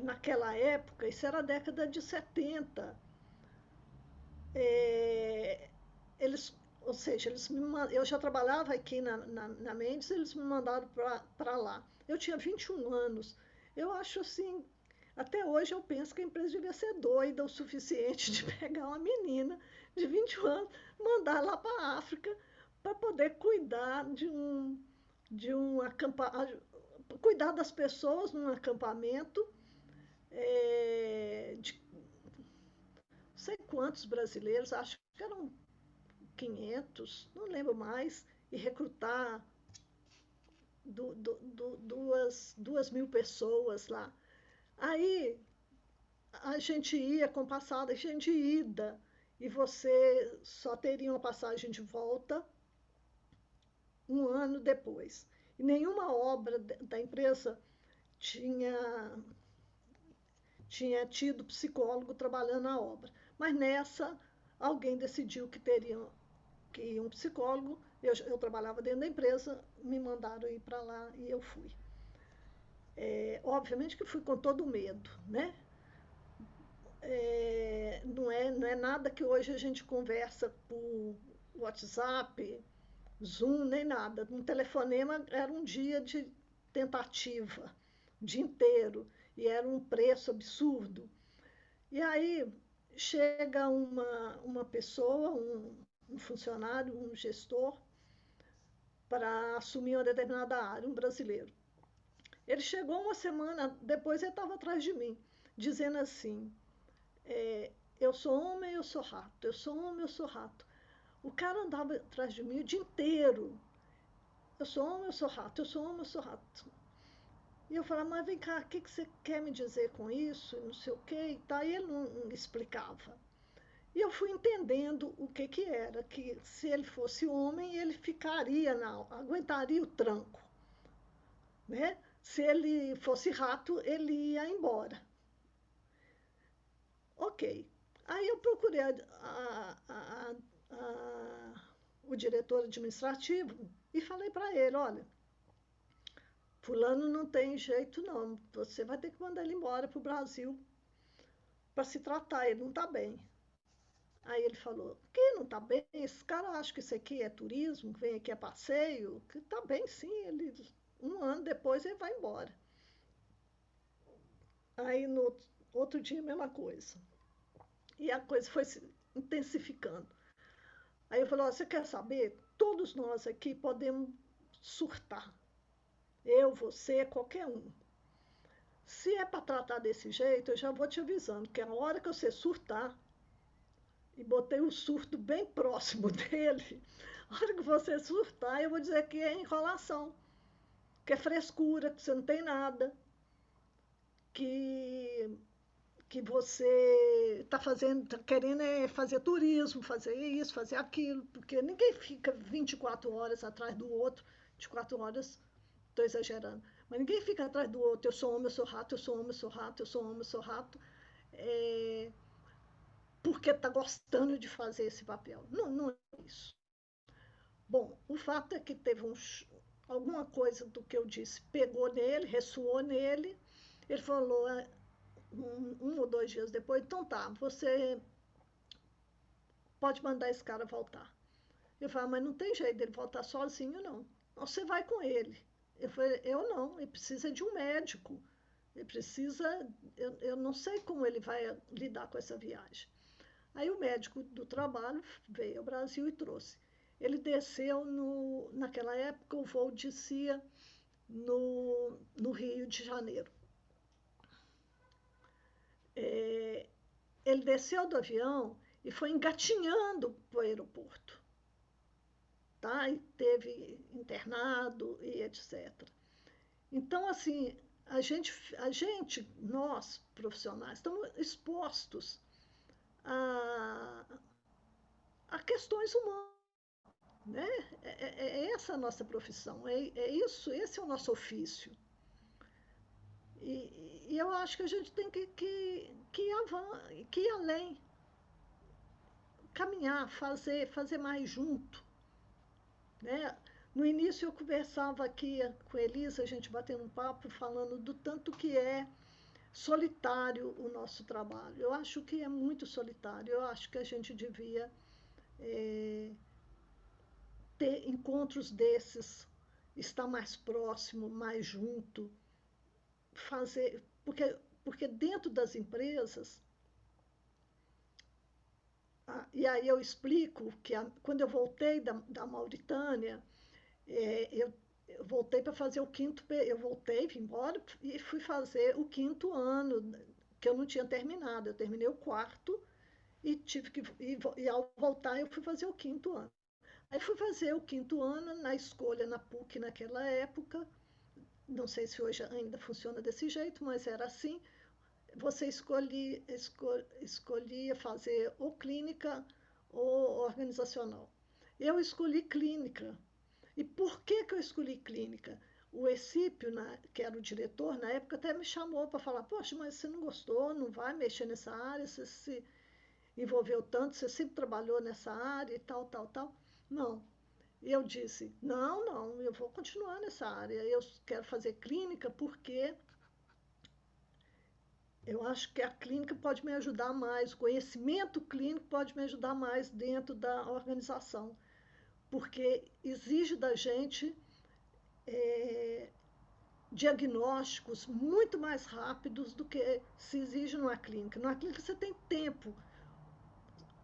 naquela época, isso era a década de 70, eles, ou seja, eu já trabalhava aqui na Mendes, eles me mandaram para lá. Eu tinha 21 anos. Eu acho assim, até hoje eu penso que a empresa devia ser doida o suficiente de pegar uma menina de 21 anos, mandar lá para a África para poder cuidar de um acampamento, cuidar das pessoas num acampamento de não sei quantos brasileiros, acho que eram 500, não lembro mais, e recrutar 2.000 pessoas lá. Aí a gente ia com passagem de ida e você só teria uma passagem de volta um ano depois. E nenhuma obra da empresa tinha tido psicólogo trabalhando na obra. Mas nessa, alguém decidiu que teria que ir um psicólogo. Eu trabalhava dentro da empresa, me mandaram ir para lá e eu fui. Obviamente que fui com todo medo, né? Não é nada que hoje a gente conversa por WhatsApp, Zoom, nem nada. Um telefonema era um dia de tentativa, o dia inteiro, e era um preço absurdo. E aí chega uma pessoa, um funcionário, um gestor, para assumir uma determinada área, um brasileiro. Ele chegou uma semana depois, ele estava atrás de mim, dizendo assim: eu sou homem, eu sou rato, eu sou homem, eu sou rato. O cara andava atrás de mim o dia inteiro. Eu sou homem, eu sou rato, eu sou homem, eu sou rato. E eu falava, mas vem cá, o que você quer me dizer com isso? Não sei o quê e tal. E ele não explicava. E eu fui entendendo o que era, que se ele fosse homem, ele ficaria, aguentaria o tranco. Né? Se ele fosse rato, ele ia embora. Ok. Aí eu procurei o diretor administrativo e falei para ele, olha, fulano não tem jeito não, você vai ter que mandar ele embora para o Brasil para se tratar, ele não está bem. Aí ele falou, que não está bem? Esse cara acha que isso aqui é turismo, que vem aqui a passeio, que está bem sim, ele, um ano depois ele vai embora. Aí no outro dia a mesma coisa. E a coisa foi se intensificando. Aí eu falei, você quer saber? Todos nós aqui podemos surtar. Eu, você, qualquer um. Se é para tratar desse jeito, eu já vou te avisando que a hora que você surtar, e botei o surto bem próximo dele, a hora que você surtar, eu vou dizer que é enrolação, que é frescura, que você não tem nada, que você está fazendo, tá querendo fazer turismo, fazer isso, fazer aquilo, porque ninguém fica 24 horas atrás do outro, 24 horas, estou exagerando, mas ninguém fica atrás do outro, eu sou homem, eu sou rato, eu sou homem, eu sou rato, eu sou homem, eu sou rato, porque está gostando de fazer esse papel. Não, não é isso. Bom, o fato é que teve alguma coisa do que eu disse pegou nele, ressoou nele, ele falou, um ou 2 dias depois, então tá, você pode mandar esse cara voltar. Eu falei, mas não tem jeito dele voltar sozinho, não. Você vai com ele. Eu falei, eu não, ele precisa de um médico. Ele precisa, eu não sei como ele vai lidar com essa viagem. Aí o médico do trabalho veio ao Brasil e trouxe. Ele desceu naquela época o voo descia no Rio de Janeiro. Ele desceu do avião e foi engatinhando para o aeroporto. Tá? E teve internado e etc. Então, assim, nós profissionais, estamos expostos a questões humanas. Né? É essa a nossa profissão, isso, esse é o nosso ofício. E eu acho que a gente tem que ir além, caminhar, fazer mais junto. Né? No início eu conversava aqui com a Elisa, a gente batendo um papo, falando do tanto que é solitário o nosso trabalho. Eu acho que é muito solitário, eu acho que a gente devia ter encontros desses, estar mais próximo, mais junto, fazer, porque dentro das empresas, e aí eu explico que quando eu voltei da Mauritânia, eu voltei para fazer o eu voltei, vim embora e fui fazer o 5º ano, que eu não tinha terminado, eu terminei o 4º e tive que, e ao voltar eu fui fazer o 5º ano. Aí fui fazer o 5º ano na escolha na PUC naquela época, não sei se hoje ainda funciona desse jeito, mas era assim, você escolhia fazer ou clínica ou organizacional. Eu escolhi clínica. E por que eu escolhi clínica? O Escípio, que era o diretor, na época até me chamou para falar, poxa, mas você não gostou, não vai mexer nessa área? envolveu tanto, você sempre trabalhou nessa área e tal, tal, tal. Não. E eu disse, não, eu vou continuar nessa área. Eu quero fazer clínica porque eu acho que a clínica pode me ajudar mais, o conhecimento clínico pode me ajudar mais dentro da organização, porque exige da gente diagnósticos muito mais rápidos do que se exige numa clínica. Numa clínica você tem tempo.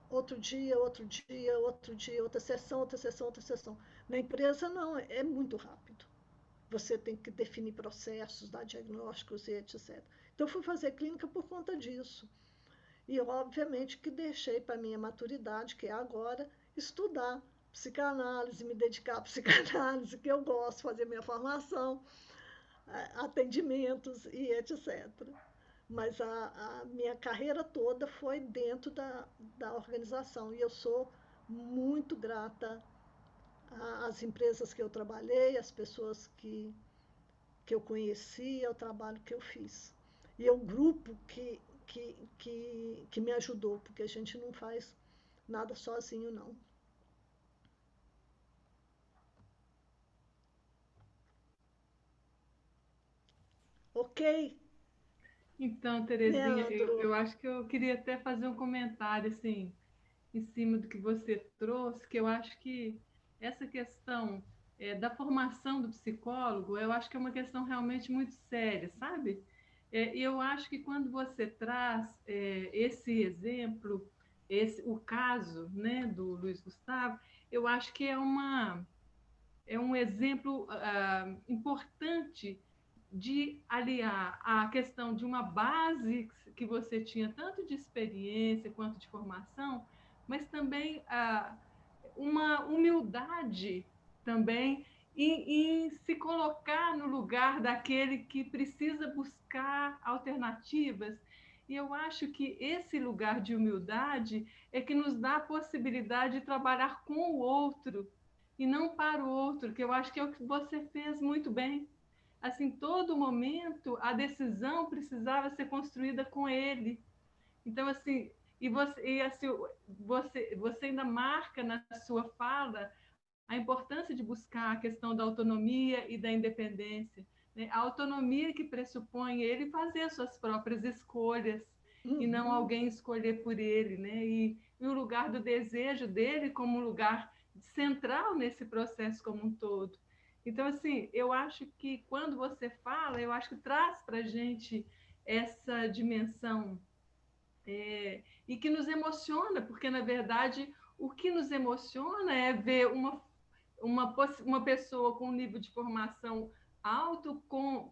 Outro dia, outro dia, outro dia, outra sessão, outra sessão, outra sessão. Na empresa, não, é muito rápido. Você tem que definir processos, dar diagnósticos e etc. Então, fui fazer clínica por conta disso. E, obviamente, que deixei para a minha maturidade, que é agora, estudar psicanálise, me dedicar à psicanálise, que eu gosto, fazer minha formação, atendimentos e etc. Mas a minha carreira toda foi dentro da organização. E eu sou muito grata às empresas que eu trabalhei, às pessoas que eu conheci, ao trabalho que eu fiz. E ao grupo que me ajudou, porque a gente não faz nada sozinho, não. Ok, Então, Terezinha, Leandro? eu acho que eu queria até fazer um comentário assim, em cima do que você trouxe, que eu acho que essa questão da formação do psicólogo, eu acho que é uma questão realmente muito séria, sabe? E eu acho que quando você traz esse exemplo, o caso, né, do Luiz Gustavo, eu acho que é um exemplo importante de aliar a questão de uma base que você tinha tanto de experiência quanto de formação, mas também uma humildade também em se colocar no lugar daquele que precisa buscar alternativas. E eu acho que esse lugar de humildade é que nos dá a possibilidade de trabalhar com o outro e não para o outro, que eu acho que é o que você fez muito bem. Assim, todo momento a decisão precisava ser construída com ele. Então, assim, você ainda marca na sua fala a importância de buscar a questão da autonomia e da independência, né? A autonomia que pressupõe ele fazer suas próprias escolhas e não alguém escolher por ele, né? E o lugar do desejo dele como um lugar central nesse processo como um todo. Então, assim, eu acho que quando você fala, eu acho que traz para a gente essa dimensão e que nos emociona, porque, na verdade, o que nos emociona é ver uma pessoa com um nível de formação alto,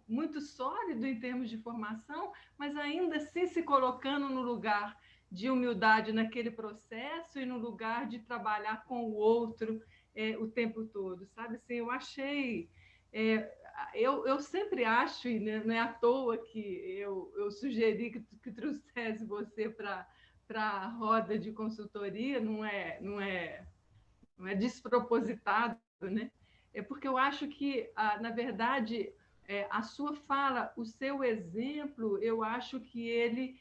muito sólido em termos de formação, mas ainda assim se colocando no lugar de humildade naquele processo e no lugar de trabalhar com o outro o tempo todo, sabe? Assim, eu achei... eu sempre acho, e não é à toa que eu sugeri que trouxesse você para a roda de consultoria, não é despropositado, né? É porque eu acho que, na verdade, a sua fala, o seu exemplo, eu acho que ele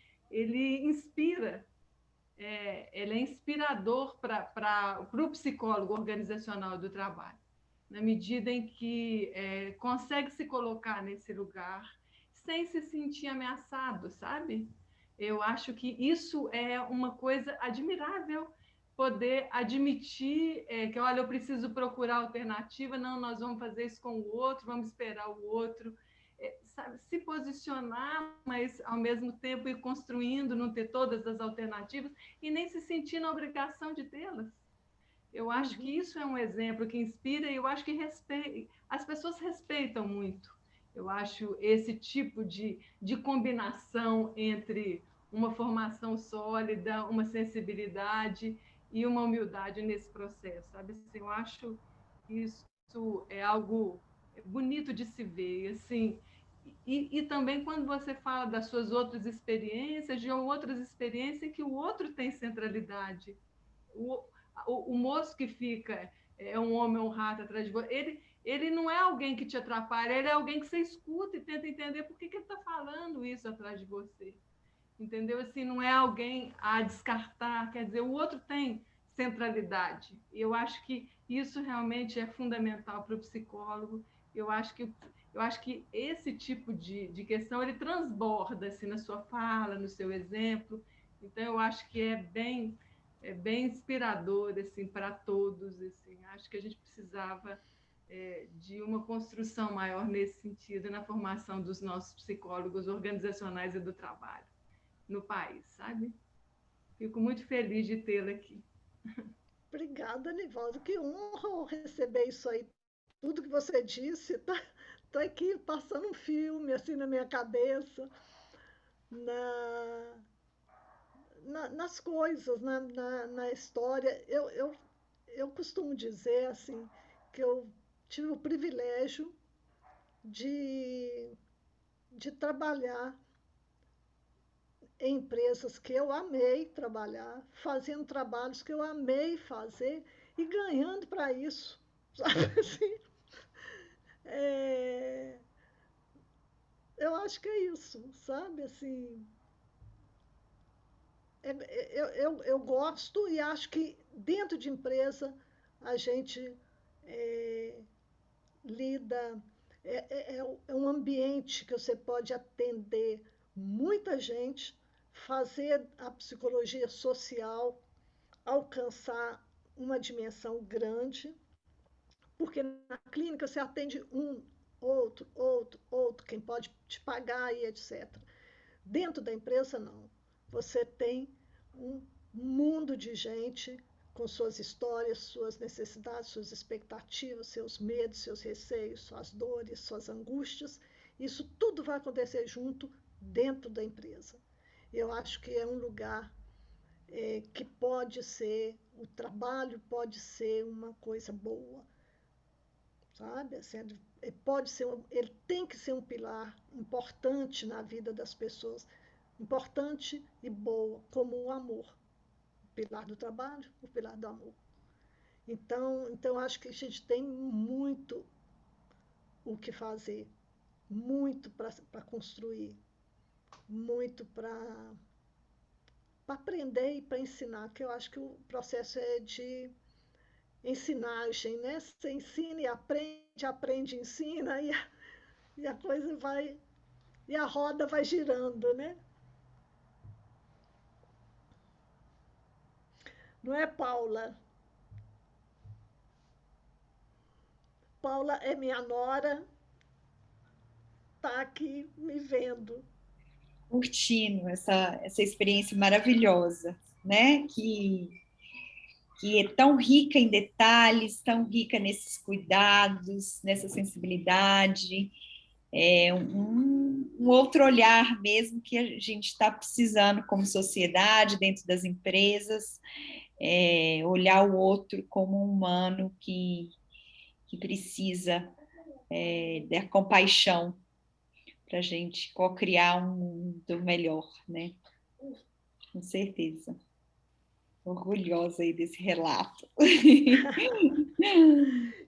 inspira, ele é inspirador para o psicólogo organizacional do trabalho, na medida em que consegue se colocar nesse lugar sem se sentir ameaçado, sabe? Eu acho que isso é uma coisa admirável, poder admitir que, olha, eu preciso procurar alternativa, não, nós vamos fazer isso com o outro, vamos esperar o outro, sabe, se posicionar, mas ao mesmo tempo ir construindo, não ter todas as alternativas e nem se sentir na obrigação de tê-las. Eu acho que isso é um exemplo que inspira e eu acho que as pessoas respeitam muito. Eu acho esse tipo de combinação entre uma formação sólida, uma sensibilidade e uma humildade nesse processo, sabe? Eu acho que isso é algo bonito de se ver, assim. E também quando você fala das suas outras experiências, de outras experiências que o outro tem centralidade. O moço que fica é um homem ou um rato atrás de você, ele não é alguém que te atrapalha, ele é alguém que você escuta e tenta entender por que ele está falando isso atrás de você. entendeu? Assim, não é alguém a descartar, quer dizer, o outro tem centralidade. E eu acho que isso realmente é fundamental para o psicólogo. Eu acho que esse tipo de questão ele transborda assim, na sua fala, no seu exemplo. Então, eu acho que é bem inspirador assim, para todos. Assim. Acho que a gente precisava de uma construção maior nesse sentido, na formação dos nossos psicólogos organizacionais e do trabalho no país, sabe? Fico muito feliz de tê-la aqui. Obrigada, Nivaldo. Que honra receber isso aí. Tudo que você disse, tô aqui passando um filme assim na minha cabeça, na, nas coisas, na história. Eu costumo dizer assim que eu tive o privilégio de, de trabalhar em empresas que eu amei trabalhar, fazendo trabalhos que eu amei fazer e ganhando para isso, sabe assim? É, eu acho que é isso, sabe? Assim, eu gosto e acho que dentro de empresa a gente é, lida, é um ambiente que você pode atender muita gente, fazer a psicologia social alcançar uma dimensão grande, porque na clínica você atende um, outro, quem pode te pagar e etc. Dentro da empresa, não. Você tem um mundo de gente com suas histórias, suas necessidades, suas expectativas, seus medos, seus receios, suas dores, suas angústias. Isso tudo vai acontecer junto dentro da empresa. Eu acho que é um lugar que pode ser, o trabalho pode ser uma coisa boa, sabe? Assim, ele tem que ser um pilar importante na vida das pessoas, importante e boa, como o amor, o pilar do trabalho, o pilar do amor. Então acho que a gente tem muito o que fazer, muito para construir, muito para aprender e para ensinar, que eu acho que o processo é de ensinagem, né? Você ensina e aprende, aprende e ensina, e a coisa vai, e a roda vai girando, né? Não é, Paula? Paula é minha nora, tá aqui me vendo. Curtindo essa experiência maravilhosa, né? Que é tão rica em detalhes, tão rica nesses cuidados, nessa sensibilidade, um outro olhar mesmo que a gente está precisando como sociedade, dentro das empresas, olhar o outro como um humano que precisa da compaixão para a gente co-criar um mundo melhor, né? Com certeza. Orgulhosa aí desse relato. E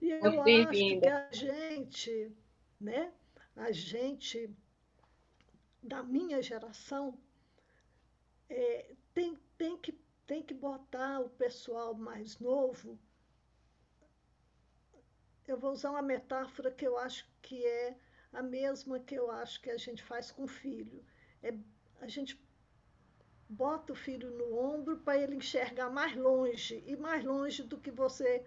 Muito eu acho que bem-vinda. a gente, né? A gente da minha geração tem que botar o pessoal mais novo. Eu vou usar uma metáfora que eu acho que é a mesma que eu acho que a gente faz com o filho. A gente bota o filho no ombro para ele enxergar mais longe e mais longe do que você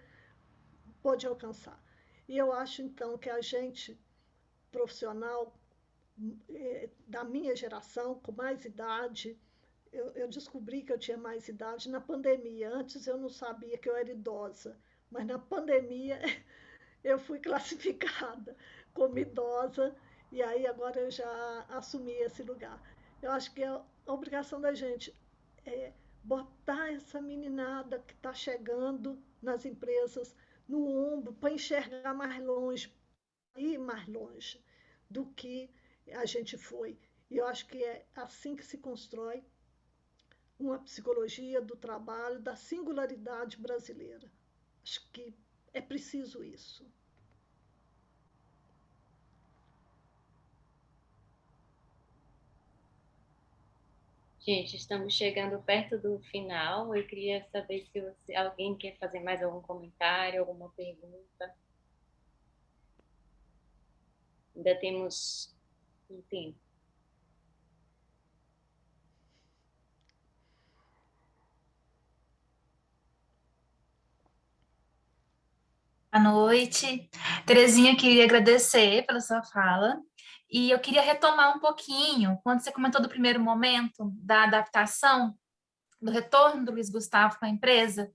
pode alcançar. E eu acho então que a gente profissional da minha geração, com mais idade, eu descobri que eu tinha mais idade na pandemia. Antes eu não sabia que eu era idosa, mas na pandemia eu fui classificada como idosa e aí agora eu já assumi esse lugar. Eu acho que é a obrigação da gente é botar essa meninada que está chegando nas empresas no ombro para enxergar mais longe, ir mais longe do que a gente foi. E eu acho que é assim que se constrói uma psicologia do trabalho, da singularidade brasileira. Acho que é preciso isso. Gente, estamos chegando perto do final. Eu queria saber se alguém quer fazer mais algum comentário, alguma pergunta. Ainda temos um tempo. Boa noite. Terezinha, queria agradecer pela sua fala. E eu queria retomar um pouquinho, quando você comentou do primeiro momento da adaptação, do retorno do Luiz Gustavo para a empresa.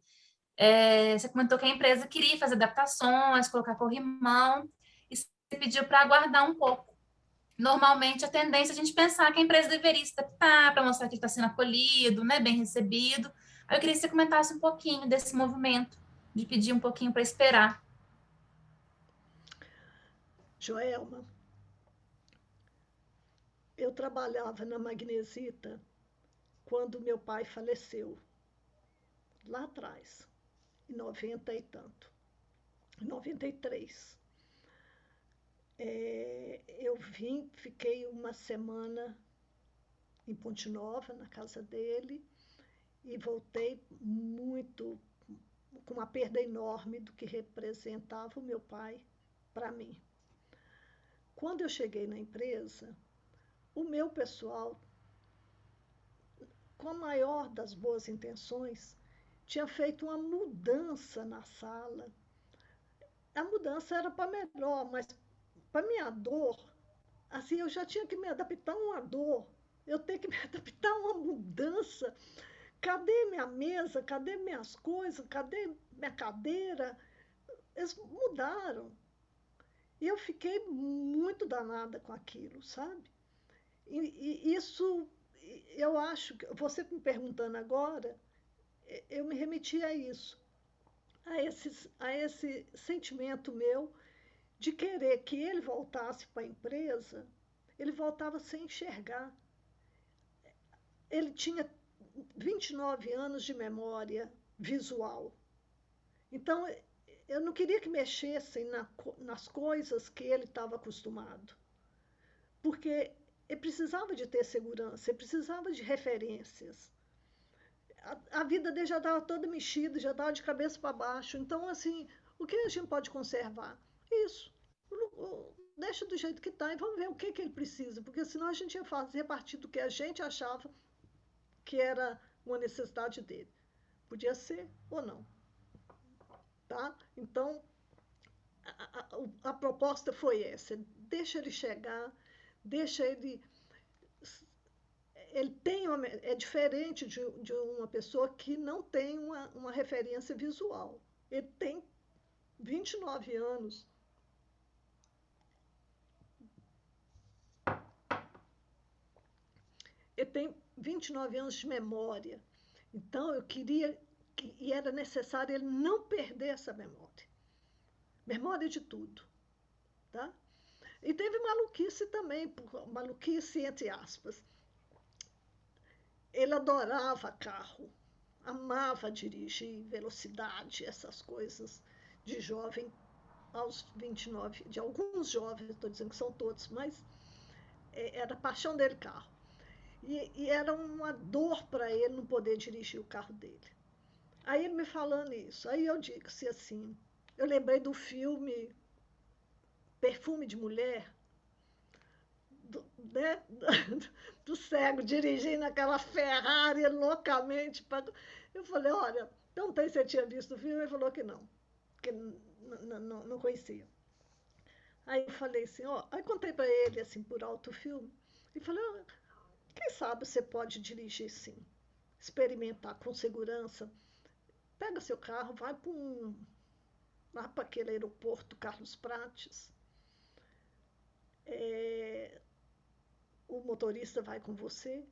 Você comentou que a empresa queria fazer adaptações, colocar corrimão, e você pediu para aguardar um pouco. Normalmente, a tendência é a gente pensar que a empresa deveria se adaptar para mostrar que está sendo acolhido, né, bem recebido. Aí eu queria que você comentasse um pouquinho desse movimento, de pedir um pouquinho para esperar. Joelma, eu trabalhava na Magnesita quando meu pai faleceu, lá atrás, em 90 e tanto, em 93. Eu fiquei uma semana em Ponte Nova, na casa dele, e voltei muito, com uma perda enorme do que representava o meu pai para mim. Quando eu cheguei na empresa, o meu pessoal, com a maior das boas intenções, tinha feito uma mudança na sala. A mudança era para melhor, mas para minha dor, assim, eu já tinha que me adaptar a uma dor. Eu tenho que me adaptar a uma mudança. Cadê minha mesa? Cadê minhas coisas? Cadê minha cadeira? Eles mudaram. E eu fiquei muito danada com aquilo, sabe? E isso, eu acho que você me perguntando agora, eu me remeti a isso, a esse sentimento meu de querer que ele voltasse para a empresa. Ele voltava sem enxergar. Ele tinha 29 anos de memória visual. Então, eu não queria que mexessem nas coisas que ele estava acostumado, porque ele precisava de ter segurança, ele precisava de referências. A vida dele já estava toda mexida, já estava de cabeça para baixo. Então, assim, o que a gente pode conservar? Isso. Deixa do jeito que está e vamos ver o que ele precisa, porque senão a gente ia fazer a partir do que a gente achava que era uma necessidade dele. Podia ser ou não. Tá? Então, a proposta foi essa: deixa ele chegar, deixa ele. Ele tem é diferente de uma pessoa que não tem uma referência visual. Ele tem 29 anos. Ele tem 29 anos de memória. Então, eu queria, e era necessário ele não perder essa memória. Memória de tudo. Tá? E teve maluquice também, maluquice entre aspas. Ele adorava carro, amava dirigir, velocidade, essas coisas de jovem aos 29, de alguns jovens, estou dizendo que são todos, mas era a paixão dele carro. E era uma dor para ele não poder dirigir o carro dele. Aí ele me falando isso, aí eu disse assim, eu lembrei do filme Perfume de Mulher, né? Do cego dirigindo aquela Ferrari loucamente. Eu falei, olha, perguntei se você tinha visto o filme, ele falou que não, que não conhecia. Aí eu falei assim, ó, aí contei para ele assim por alto o filme, e falei, oh, quem sabe você pode dirigir sim, experimentar com segurança, pega seu carro, vai lá para aquele aeroporto Carlos Prates, o motorista vai com você,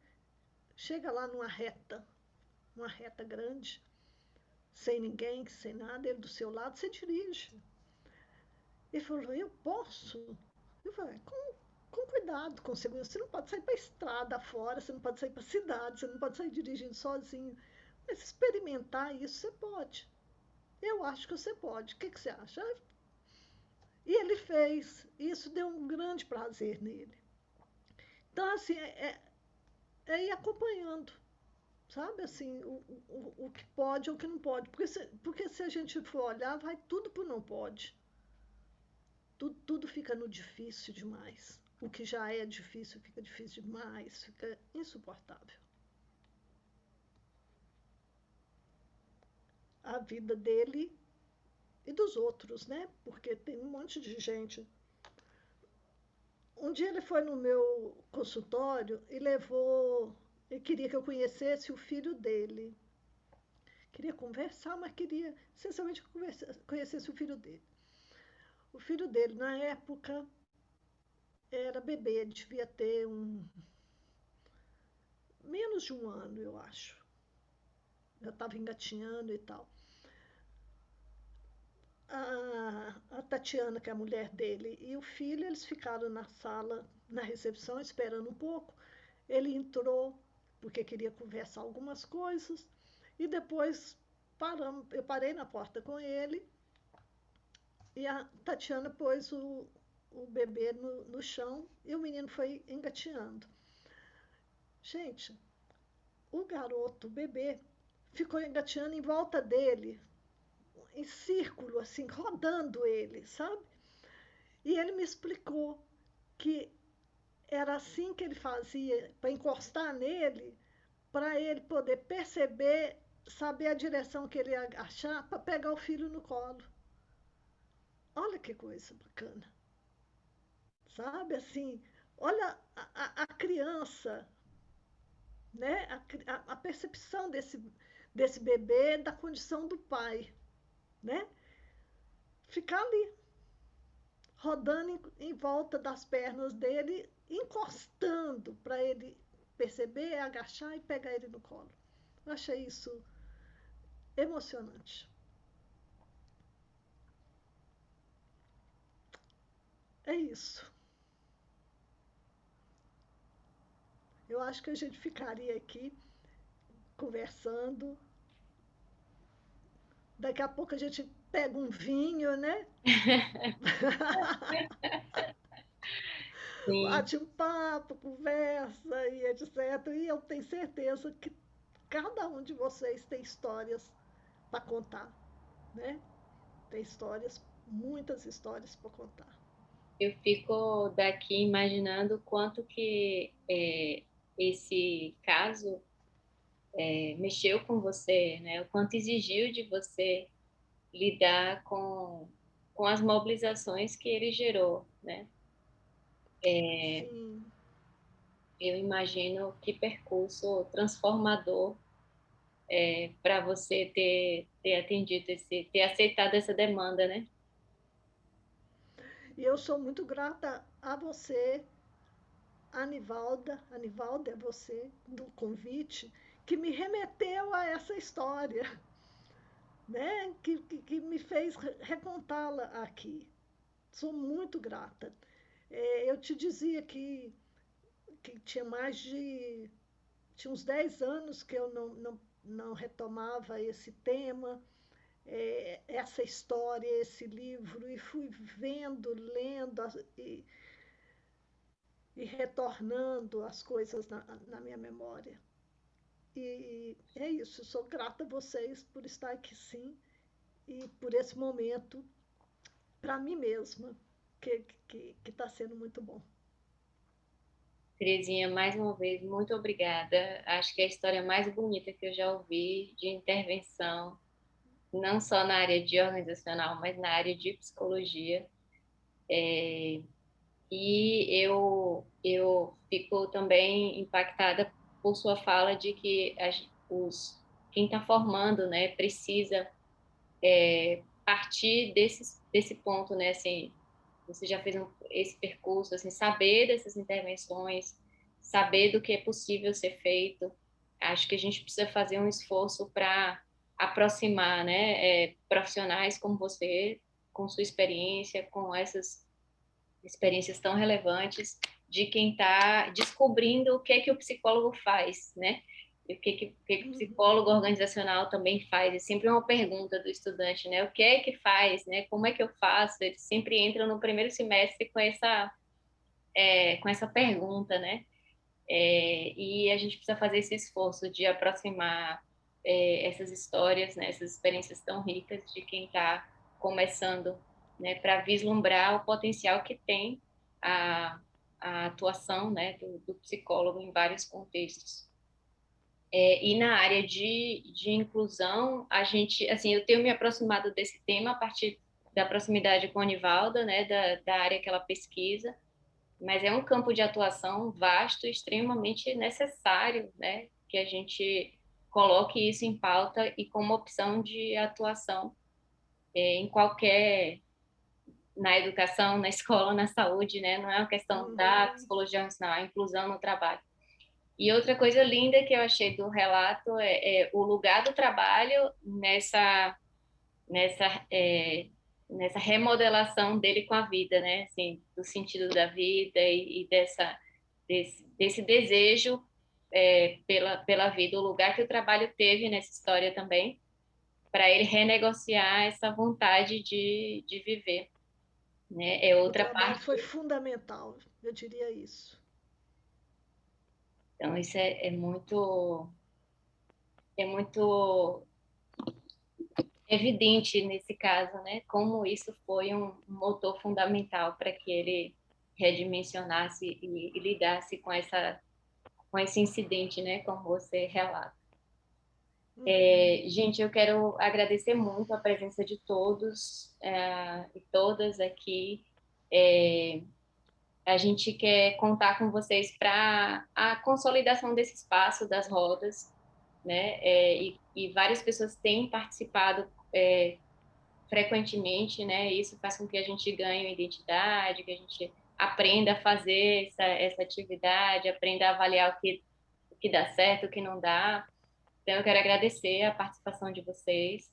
chega lá numa reta, uma reta grande, sem ninguém, sem nada, ele do seu lado, você dirige. Ele falou, eu posso? Eu falei, com cuidado, com segurança. Você não pode sair para a estrada fora, você não pode sair para a cidade, você não pode sair dirigindo sozinho. Mas experimentar isso você pode. Eu acho que você pode. O que você acha? E ele fez. E isso deu um grande prazer nele. Então, assim, é ir acompanhando, sabe, assim, o que pode ou o que não pode. Porque se a gente for olhar, vai tudo para o não pode. Tudo fica no difícil demais. O que já é difícil fica difícil demais, fica insuportável. A vida dele e dos outros, né? Porque tem um monte de gente. Um dia ele foi no meu consultório e levou. Ele queria que eu conhecesse o filho dele. Queria conversar, mas queria essencialmente que eu conhecesse o filho dele. O filho dele, na época, era bebê, devia ter menos de um ano, eu acho. Já estava engatinhando e tal. A Tatiana, que é a mulher dele, e o filho, eles ficaram na sala, na recepção, esperando um pouco. Ele entrou, porque queria conversar algumas coisas, e depois eu parei na porta com ele, e a Tatiana pôs o bebê no chão, e o menino foi engateando. Gente, o garoto, o bebê, ficou engateando em volta dele, em círculo, assim, rodando ele, sabe? E ele me explicou que era assim que ele fazia para encostar nele, para ele poder perceber, saber a direção que ele ia achar para pegar o filho no colo. Olha que coisa bacana. Sabe, assim, olha a criança, né? A percepção desse bebê da condição do pai, né? Ficar ali, rodando em volta das pernas dele, encostando para ele perceber, agachar e pegar ele no colo. Eu achei isso emocionante. É isso. Eu acho que a gente ficaria aqui conversando. Daqui a pouco a gente pega um vinho, né? Sim. Bate um papo, conversa e etc. E eu tenho certeza que cada um de vocês tem histórias para contar, né? Tem histórias, muitas histórias para contar. Eu fico daqui imaginando o quanto que esse caso mexeu com você, né? O quanto exigiu de você lidar com as mobilizações que ele gerou, né? Sim. Eu imagino que percurso transformador para você ter atendido ter aceitado essa demanda, né? E eu sou muito grata a você, Anivalda é você, do convite, que me remeteu a essa história, né? Que me fez recontá-la aqui. Sou muito grata. Eu te dizia que tinha tinha uns 10 anos que eu não retomava esse tema, essa história, esse livro, e fui vendo, lendo e retornando as coisas na minha memória. E é isso, sou grata a vocês por estar aqui sim, e por esse momento, para mim mesma, que está sendo muito bom. Terezinha, mais uma vez, muito obrigada. Acho que é a história mais bonita que eu já ouvi de intervenção, não só na área de organizacional, mas na área de psicologia. E eu fico também impactada por sua fala de que quem está formando, né, precisa partir desse ponto, né, assim, você já fez esse percurso, assim, saber dessas intervenções, saber do que é possível ser feito. Acho que a gente precisa fazer um esforço para aproximar, né, profissionais como você, com sua experiência, com essas experiências tão relevantes, de quem está descobrindo o que é que o psicólogo faz, né? E o que o psicólogo organizacional também faz. É sempre uma pergunta do estudante, né? O que é que faz, né? Como é que eu faço? Eles sempre entram no primeiro semestre com essa pergunta, né? E a gente precisa fazer esse esforço de aproximar essas histórias, né, essas experiências tão ricas de quem está começando, né, para vislumbrar o potencial que tem a atuação, né, do psicólogo em vários contextos. E na área de inclusão, a gente, assim, eu tenho me aproximado desse tema a partir da proximidade com a Nivalda, né, da área que ela pesquisa, mas é um campo de atuação vasto e extremamente necessário, né, que a gente coloque isso em pauta e como opção de atuação em qualquer, na educação, na escola, na saúde, né, não é uma questão da psicologia emocional, é a inclusão no trabalho. E outra coisa linda que eu achei do relato é o lugar do trabalho nessa remodelação dele com a vida, né? Assim, do sentido da vida e desse desejo pela vida, o lugar que o trabalho teve nessa história também, para ele renegociar essa vontade de viver, né? É outra O trabalho parte. foi fundamental, eu diria isso. Então, isso é muito evidente nesse caso, né? Como isso foi um motor fundamental para que ele redimensionasse e lidasse com esse incidente, né? Como você relata. Gente, eu quero agradecer muito a presença de todos e todas aqui. A gente quer contar com vocês para a consolidação desse espaço das rodas, né? E várias pessoas têm participado frequentemente, né? Isso faz com que a gente ganhe uma identidade, que a gente aprenda a fazer essa atividade, aprenda a avaliar o que dá certo, o que não dá. Então, eu quero agradecer a participação de vocês.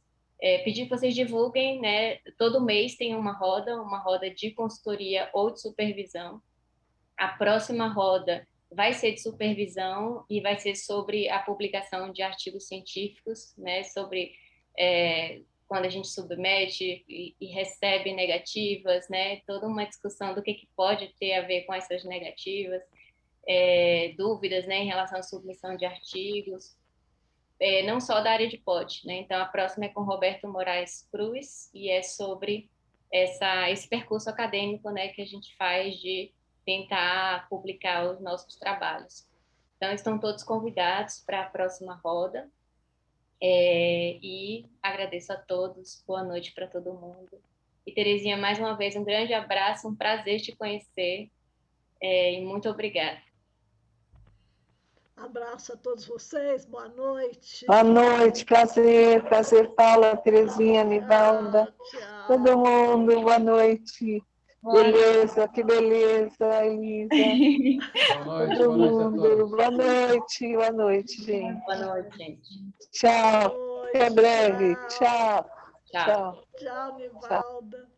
Pedir que vocês divulguem, né? Todo mês tem uma roda de consultoria ou de supervisão. A próxima roda vai ser de supervisão e vai ser sobre a publicação de artigos científicos, né? Sobre quando a gente submete e recebe negativas, né? Toda uma discussão do que pode ter a ver com essas negativas, dúvidas, né? Em relação à submissão de artigos. Não só da área de POD, né? Então, a próxima é com Roberto Moraes Cruz e é sobre esse percurso acadêmico, né, que a gente faz de tentar publicar os nossos trabalhos. Então, estão todos convidados para a próxima roda e agradeço a todos, boa noite para todo mundo. E, Terezinha, mais uma vez, um grande abraço, um prazer te conhecer e muito obrigada. Abraço a todos vocês, boa noite. Boa noite, prazer, Paula, Terezinha, Nivalda, Tchau. todo mundo, boa noite. Beleza, que beleza, Elisa. Todo mundo, boa noite, gente. Boa noite, gente. Tchau, até breve, tchau. Tchau, Nivalda.